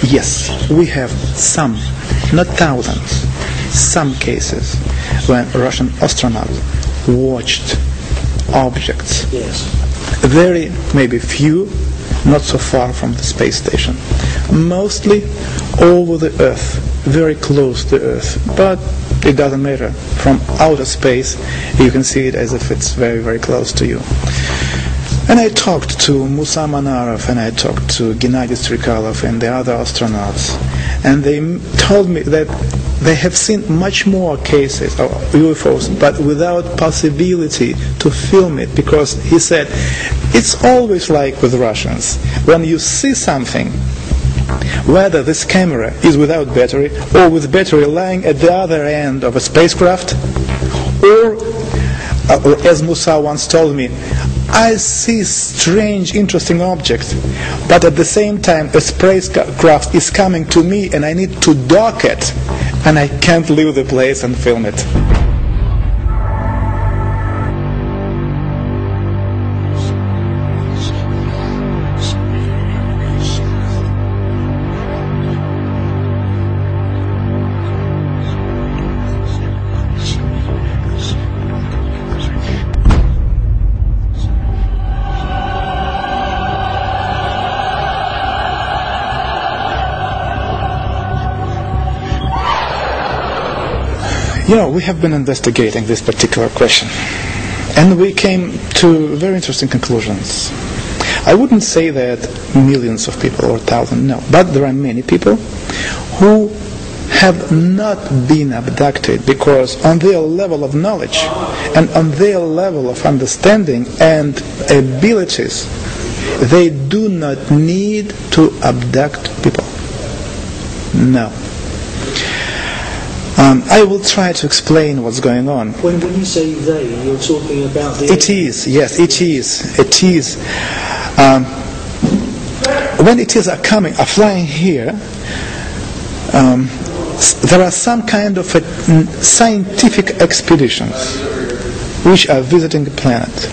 [SPEAKER 1] Yes, we have some, not thousands, some cases when Russian astronauts watched objects.
[SPEAKER 7] Yes.
[SPEAKER 1] Very, maybe few, not so far from the space station. Mostly over the Earth, very close to Earth, but it doesn't matter. From outer space, you can see it as if it's very, very close to you. And I talked to Musa Manarov and I talked to Gennady Strikalov and the other astronauts, and they told me that they have seen much more cases of UFOs, but without possibility to film it, because he said it's always like with Russians. When you see something, whether this camera is without battery or with battery lying at the other end of a spacecraft, or as Musa once told me, I see strange, interesting objects, but at the same time a spacecraft is coming to me and I need to dock it, and I can't leave the place and film it. You know, we have been investigating this particular question, and we came to very interesting conclusions. I wouldn't say that millions of people or thousands, no, but there are many people who have not been abducted because on their level of knowledge and on their level of understanding and abilities, they do not need to abduct people. No. I will try to explain what's going on.
[SPEAKER 7] When you say they, you're talking about the...
[SPEAKER 1] It is, yes, it is. It is. When it is are flying here, there are some kind of scientific expeditions which are visiting the planet.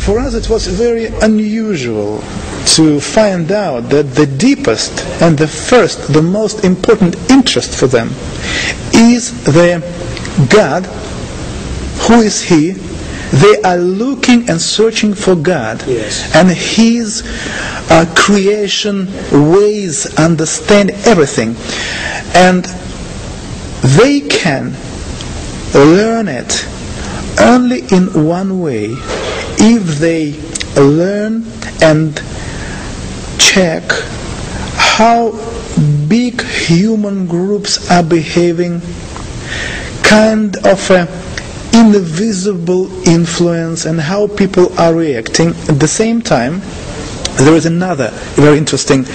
[SPEAKER 1] For us it was very unusual to find out that the deepest and the most important interest for them is the God. Who is He? They are looking and searching for God,
[SPEAKER 7] yes,
[SPEAKER 1] and His creation, ways, understand everything, and they can learn it only in one way: if they learn and check how big human groups are behaving, kind of a invisible influence, and how people are reacting. At the same time, there is another very interesting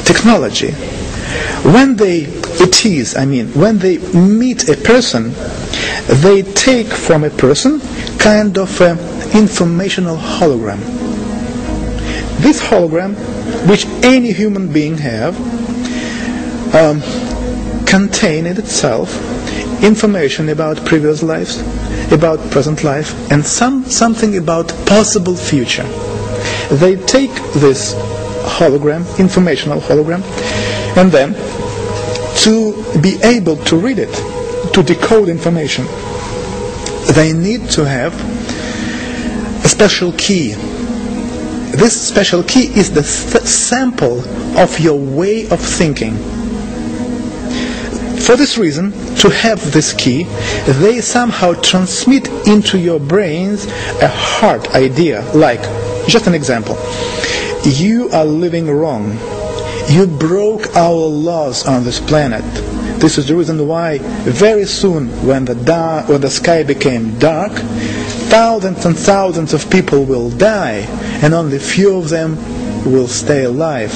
[SPEAKER 1] technology. When they meet a person, they take from a person kind of an informational hologram. This hologram, which any human being have, contain in itself information about previous lives, about present life, and something about possible future. They take this hologram, informational hologram, and then to be able to read it, to decode information, they need to have a special key. This special key is the sample of your way of thinking. For this reason, to have this key, they somehow transmit into your brains a hard idea, like, just an example, you are living wrong. You broke our laws on this planet. This is the reason why very soon, when the sky became dark, thousands and thousands of people will die, and only few of them will stay alive.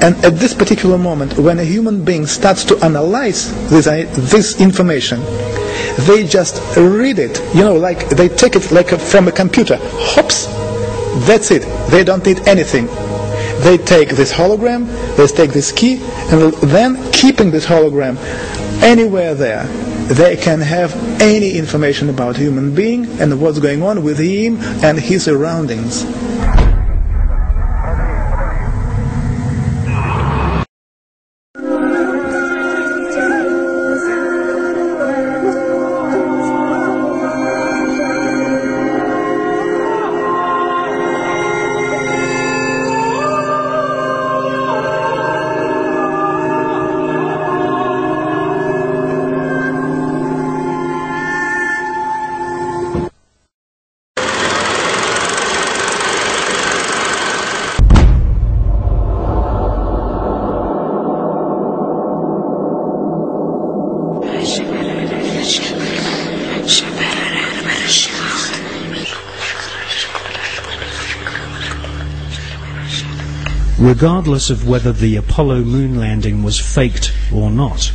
[SPEAKER 1] And at this particular moment, when a human being starts to analyze this information, they just read it, like they take it like from a computer. Hops, that's it. They don't need anything. They take this hologram, they take this key, and then keeping this hologram anywhere there, they can have any information about human being and what's going on with him and his surroundings.
[SPEAKER 17] Regardless of whether the Apollo moon landing was faked or not,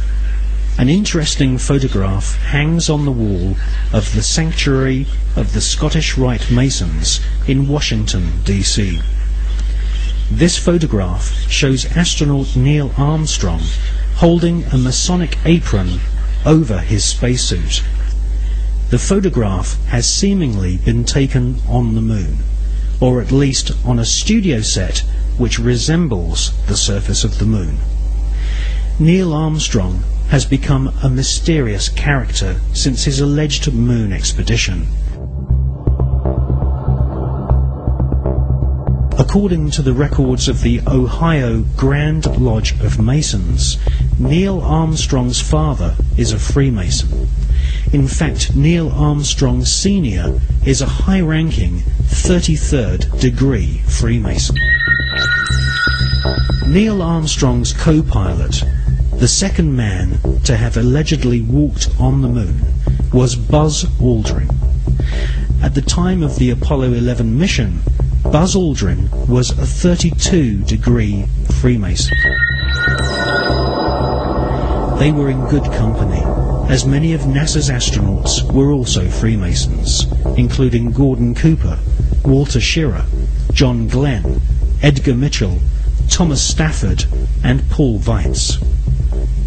[SPEAKER 17] an interesting photograph hangs on the wall of the Sanctuary of the Scottish Rite Masons in Washington, D.C. This photograph shows astronaut Neil Armstrong holding a Masonic apron over his spacesuit. The photograph has seemingly been taken on the moon, or at least on a studio set which resembles the surface of the moon. Neil Armstrong has become a mysterious character since his alleged moon expedition. According to the records of the Ohio Grand Lodge of Masons, Neil Armstrong's father is a Freemason. In fact, Neil Armstrong Sr. is a high-ranking 33rd degree Freemason. Neil Armstrong's co-pilot, the second man to have allegedly walked on the moon, was Buzz Aldrin. At the time of the Apollo 11 mission, Buzz Aldrin was a 32 degree Freemason. They were in good company, as many of NASA's astronauts were also Freemasons, including Gordon Cooper, Walter Schirra, John Glenn, Edgar Mitchell, Thomas Stafford, and Paul Weitz.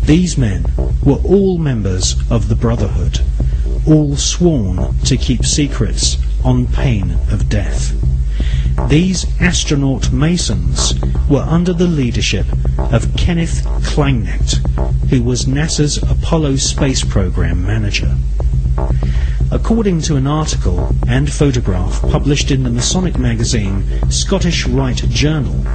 [SPEAKER 17] These men were all members of the Brotherhood, all sworn to keep secrets on pain of death. These astronaut Masons were under the leadership of Kenneth Kleineknecht, who was NASA's Apollo space program manager. According to an article and photograph published in the Masonic magazine Scottish Rite Journal,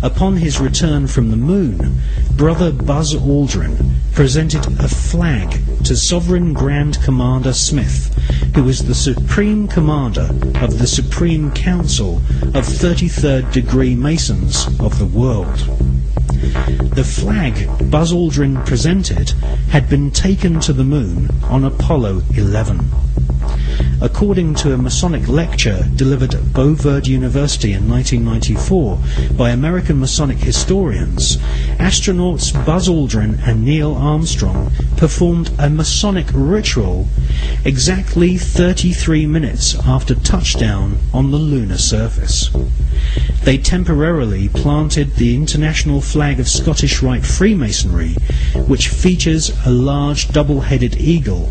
[SPEAKER 17] upon his return from the moon, Brother Buzz Aldrin presented a flag to Sovereign Grand Commander Smith, who was the Supreme Commander of the Supreme Council of 33rd degree Masons of the world. The flag Buzz Aldrin presented had been taken to the moon on Apollo 11. According to a Masonic lecture delivered at Beauverde University in 1994 by American Masonic historians, astronauts Buzz Aldrin and Neil Armstrong performed a Masonic ritual exactly 33 minutes after touchdown on the lunar surface. They temporarily planted the international flag of Scottish Rite Freemasonry, which features a large double-headed eagle.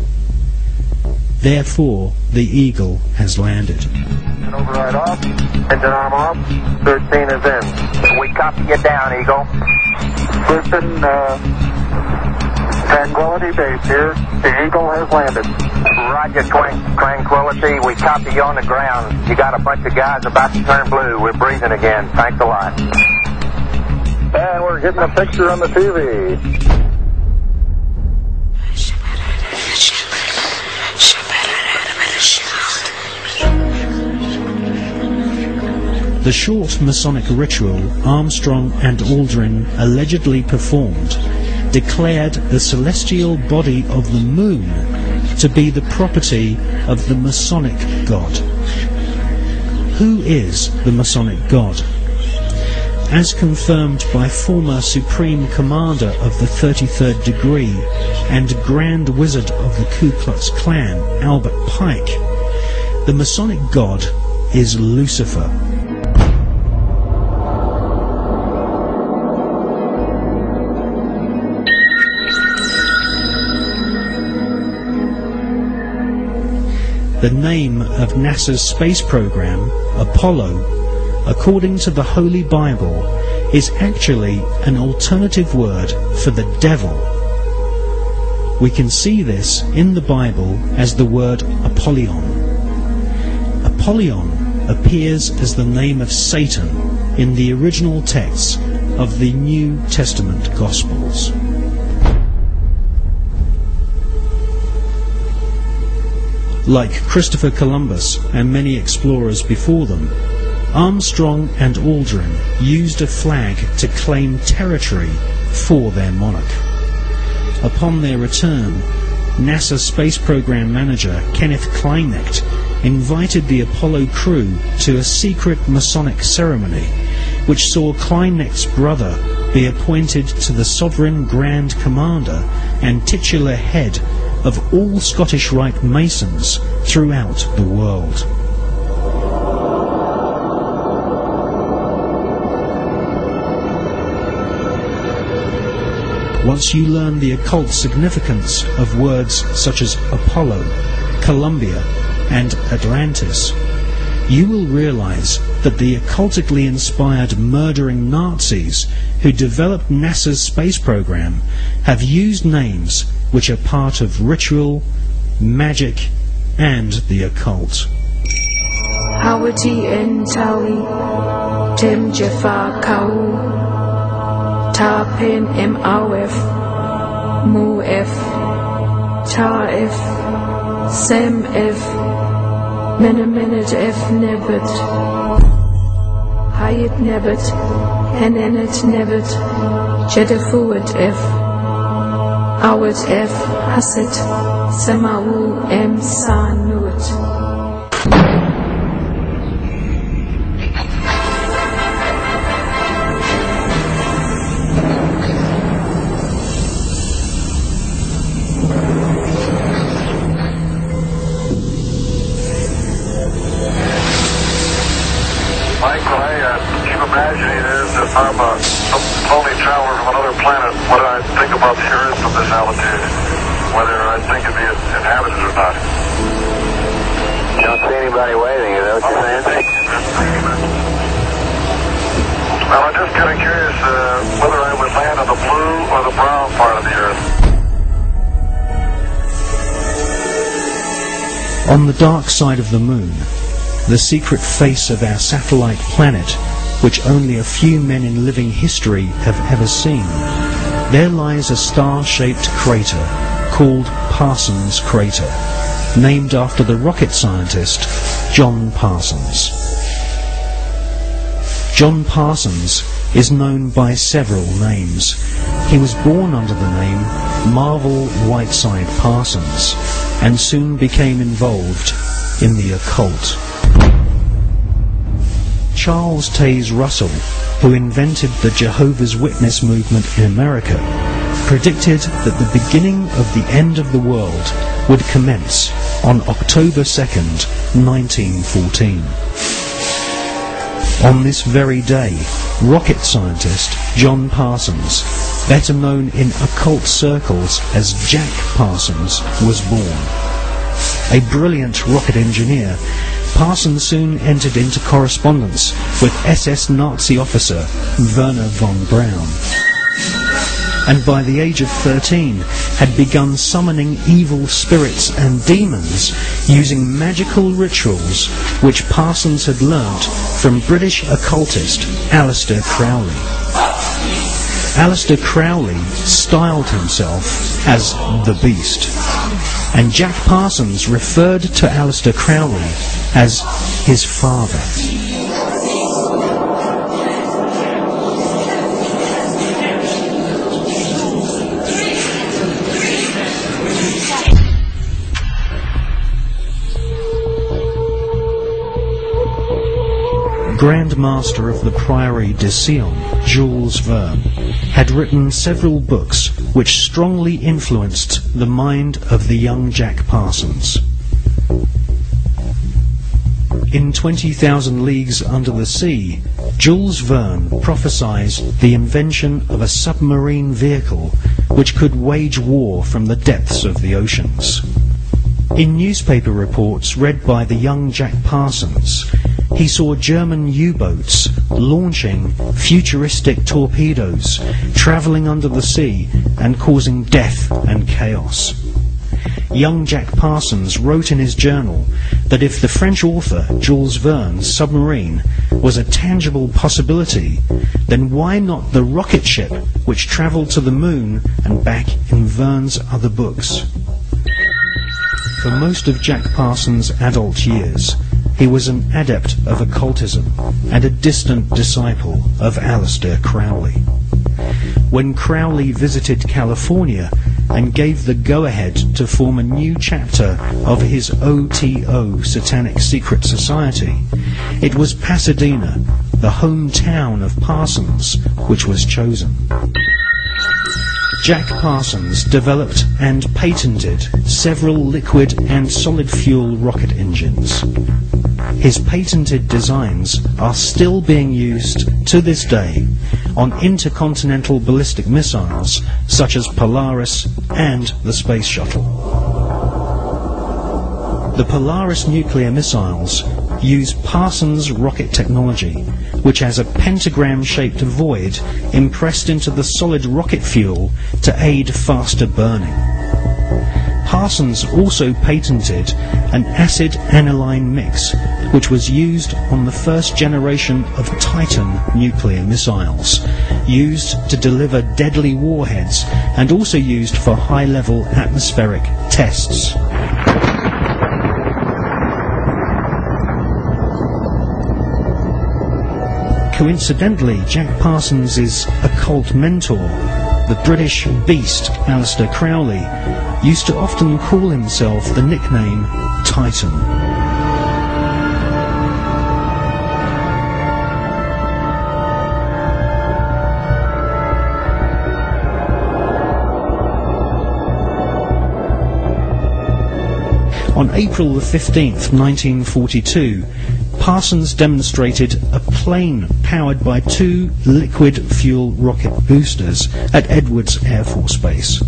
[SPEAKER 17] Therefore, the eagle has landed.
[SPEAKER 18] Override off. Engine arm off. 13 is in. We copy you down, Eagle. Listen, Tranquility Base here. The Eagle has landed. Roger, Tranquility. We copy you on the ground. You got a bunch of guys about to turn blue. We're breathing again. Thanks a lot. And we're getting a picture on the TV.
[SPEAKER 17] The short Masonic ritual Armstrong and Aldrin allegedly performed declared the celestial body of the moon to be the property of the Masonic God. Who is the Masonic God? as confirmed by former Supreme Commander of the 33rd Degree and Grand Wizard of the Ku Klux Klan, Albert Pike, the Masonic god is Lucifer. The name of NASA's space program, Apollo, according to the Holy Bible, is actually an alternative word for the devil. We can see this in the Bible as the word Apollyon. Apollyon appears as the name of Satan in the original texts of the New Testament Gospels. Like Christopher Columbus and many explorers before them, Armstrong and Aldrin used a flag to claim territory for their monarch. Upon their return, NASA Space Program Manager Kenneth Kleinecht invited the Apollo crew to a secret Masonic ceremony, which saw Kleinecht's brother be appointed to the Sovereign Grand Commander and titular head of all Scottish Rite Masons throughout the world. Once you learn the occult significance of words such as Apollo, Columbia, and Atlantis, you will realize that the occultically inspired murdering Nazis who developed NASA's space program have used names which are part of ritual, magic, and the occult.
[SPEAKER 2] Hawati Entawi, Tim Jafar Kau, Tarpin Mawf, Mu'f, Ta'if, Sem'f, Menemenet F Nebet, Hayat Nebet, Henenet Nebet, Jedafuat F, Awat F Hasit, Samawu M Sanuat.
[SPEAKER 21] I'm a lonely traveler from another planet. What do I think about the Earth from this altitude? Whether I think it'd be inhabited or not.
[SPEAKER 18] You don't see anybody waving, is that what you're saying?
[SPEAKER 21] Well, I'm just kind of curious whether I would land on the blue or the brown part of the Earth.
[SPEAKER 17] On the dark side of the moon, the secret face of our satellite planet, which only a few men in living history have ever seen, there lies a star-shaped crater called Parsons Crater, named after the rocket scientist John Parsons. John Parsons is known by several names. He was born under the name Marvel Whiteside Parsons and soon became involved in the occult. Charles Taze Russell, who invented the Jehovah's Witness movement in America, predicted that the beginning of the end of the world would commence on October 2nd, 1914. On this very day, rocket scientist John Parsons, better known in occult circles as Jack Parsons, was born. A brilliant rocket engineer, Parsons soon entered into correspondence with SS Nazi officer Werner von Braun, and by the age of 13 had begun summoning evil spirits and demons using magical rituals which Parsons had learnt from British occultist Aleister Crowley. Aleister Crowley styled himself as the Beast, and Jack Parsons referred to Aleister Crowley as his father. Grand Master of the Priory de Sion, Jules Verne, had written several books which strongly influenced the mind of the young Jack Parsons. In 20,000 Leagues Under the Sea, Jules Verne prophesied the invention of a submarine vehicle which could wage war from the depths of the oceans. In newspaper reports read by the young Jack Parsons, he saw German U-boats launching futuristic torpedoes, travelling under the sea and causing death and chaos. Young Jack Parsons wrote in his journal that if the French author Jules Verne's submarine was a tangible possibility, then why not the rocket ship which travelled to the moon and back in Verne's other books? For most of Jack Parsons' adult years, he was an adept of occultism and a distant disciple of Aleister Crowley. When Crowley visited California and gave the go-ahead to form a new chapter of his OTO Satanic Secret Society, it was Pasadena, the hometown of Parsons, which was chosen. Jack Parsons developed and patented several liquid and solid fuel rocket engines. His patented designs are still being used to this day on intercontinental ballistic missiles such as Polaris and the Space Shuttle. The Polaris nuclear missiles use Parsons rocket technology, which has a pentagram-shaped void impressed into the solid rocket fuel to aid faster burning. Parsons also patented an acid aniline mix, which was used on the first generation of Titan nuclear missiles, used to deliver deadly warheads and also used for high-level atmospheric tests. Coincidentally, Jack Parsons' occult mentor, the British beast Aleister Crowley, used to often call himself the nickname Titan. On April the 15th, 1942, Parsons demonstrated a plane powered by 2 liquid fuel rocket boosters at Edwards Air Force Base.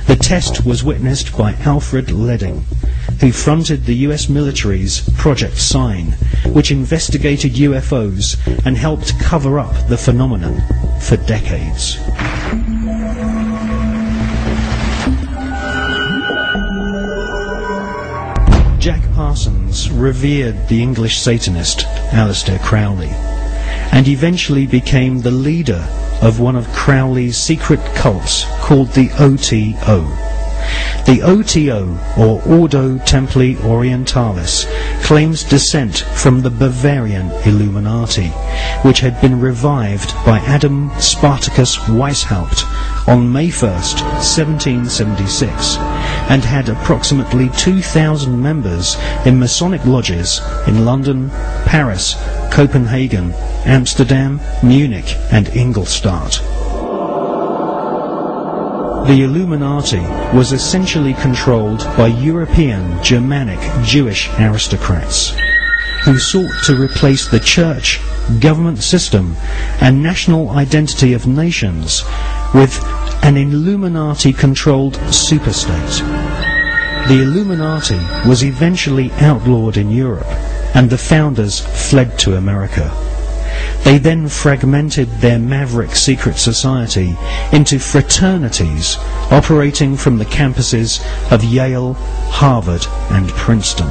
[SPEAKER 17] The test was witnessed by Alfred Ledding, who fronted the US military's Project Sign, which investigated UFOs and helped cover up the phenomenon for decades. Jack Parsons revered the English Satanist Aleister Crowley and eventually became the leader of one of Crowley's secret cults called the OTO. The OTO, or Ordo Templi Orientalis, claims descent from the Bavarian Illuminati, which had been revived by Adam Spartacus Weishaupt on May 1st, 1776, and had approximately 2,000 members in Masonic lodges in London, Paris, Copenhagen, Amsterdam, Munich and Ingolstadt. The Illuminati was essentially controlled by European, Germanic, Jewish aristocrats who sought to replace the church, government system and national identity of nations with an Illuminati-controlled superstate. The Illuminati was eventually outlawed in Europe, and the founders fled to America. They then fragmented their maverick secret society into fraternities operating from the campuses of Yale, Harvard, and Princeton.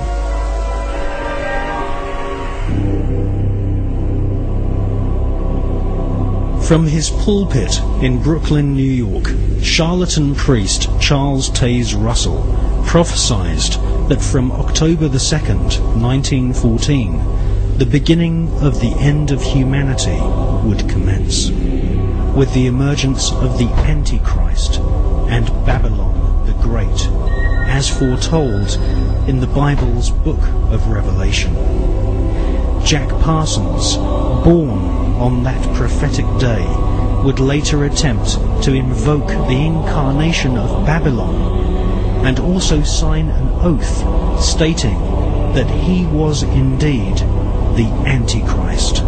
[SPEAKER 17] From his pulpit in Brooklyn, New York, charlatan priest Charles Taze Russell prophesied that from October the 2nd, 1914, the beginning of the end of humanity would commence, with the emergence of the Antichrist and Babylon the Great, as foretold in the Bible's book of Revelation. Jack Parsons, born on that prophetic day, would later attempt to invoke the incarnation of Babylon and also sign an oath stating that he was indeed the Antichrist.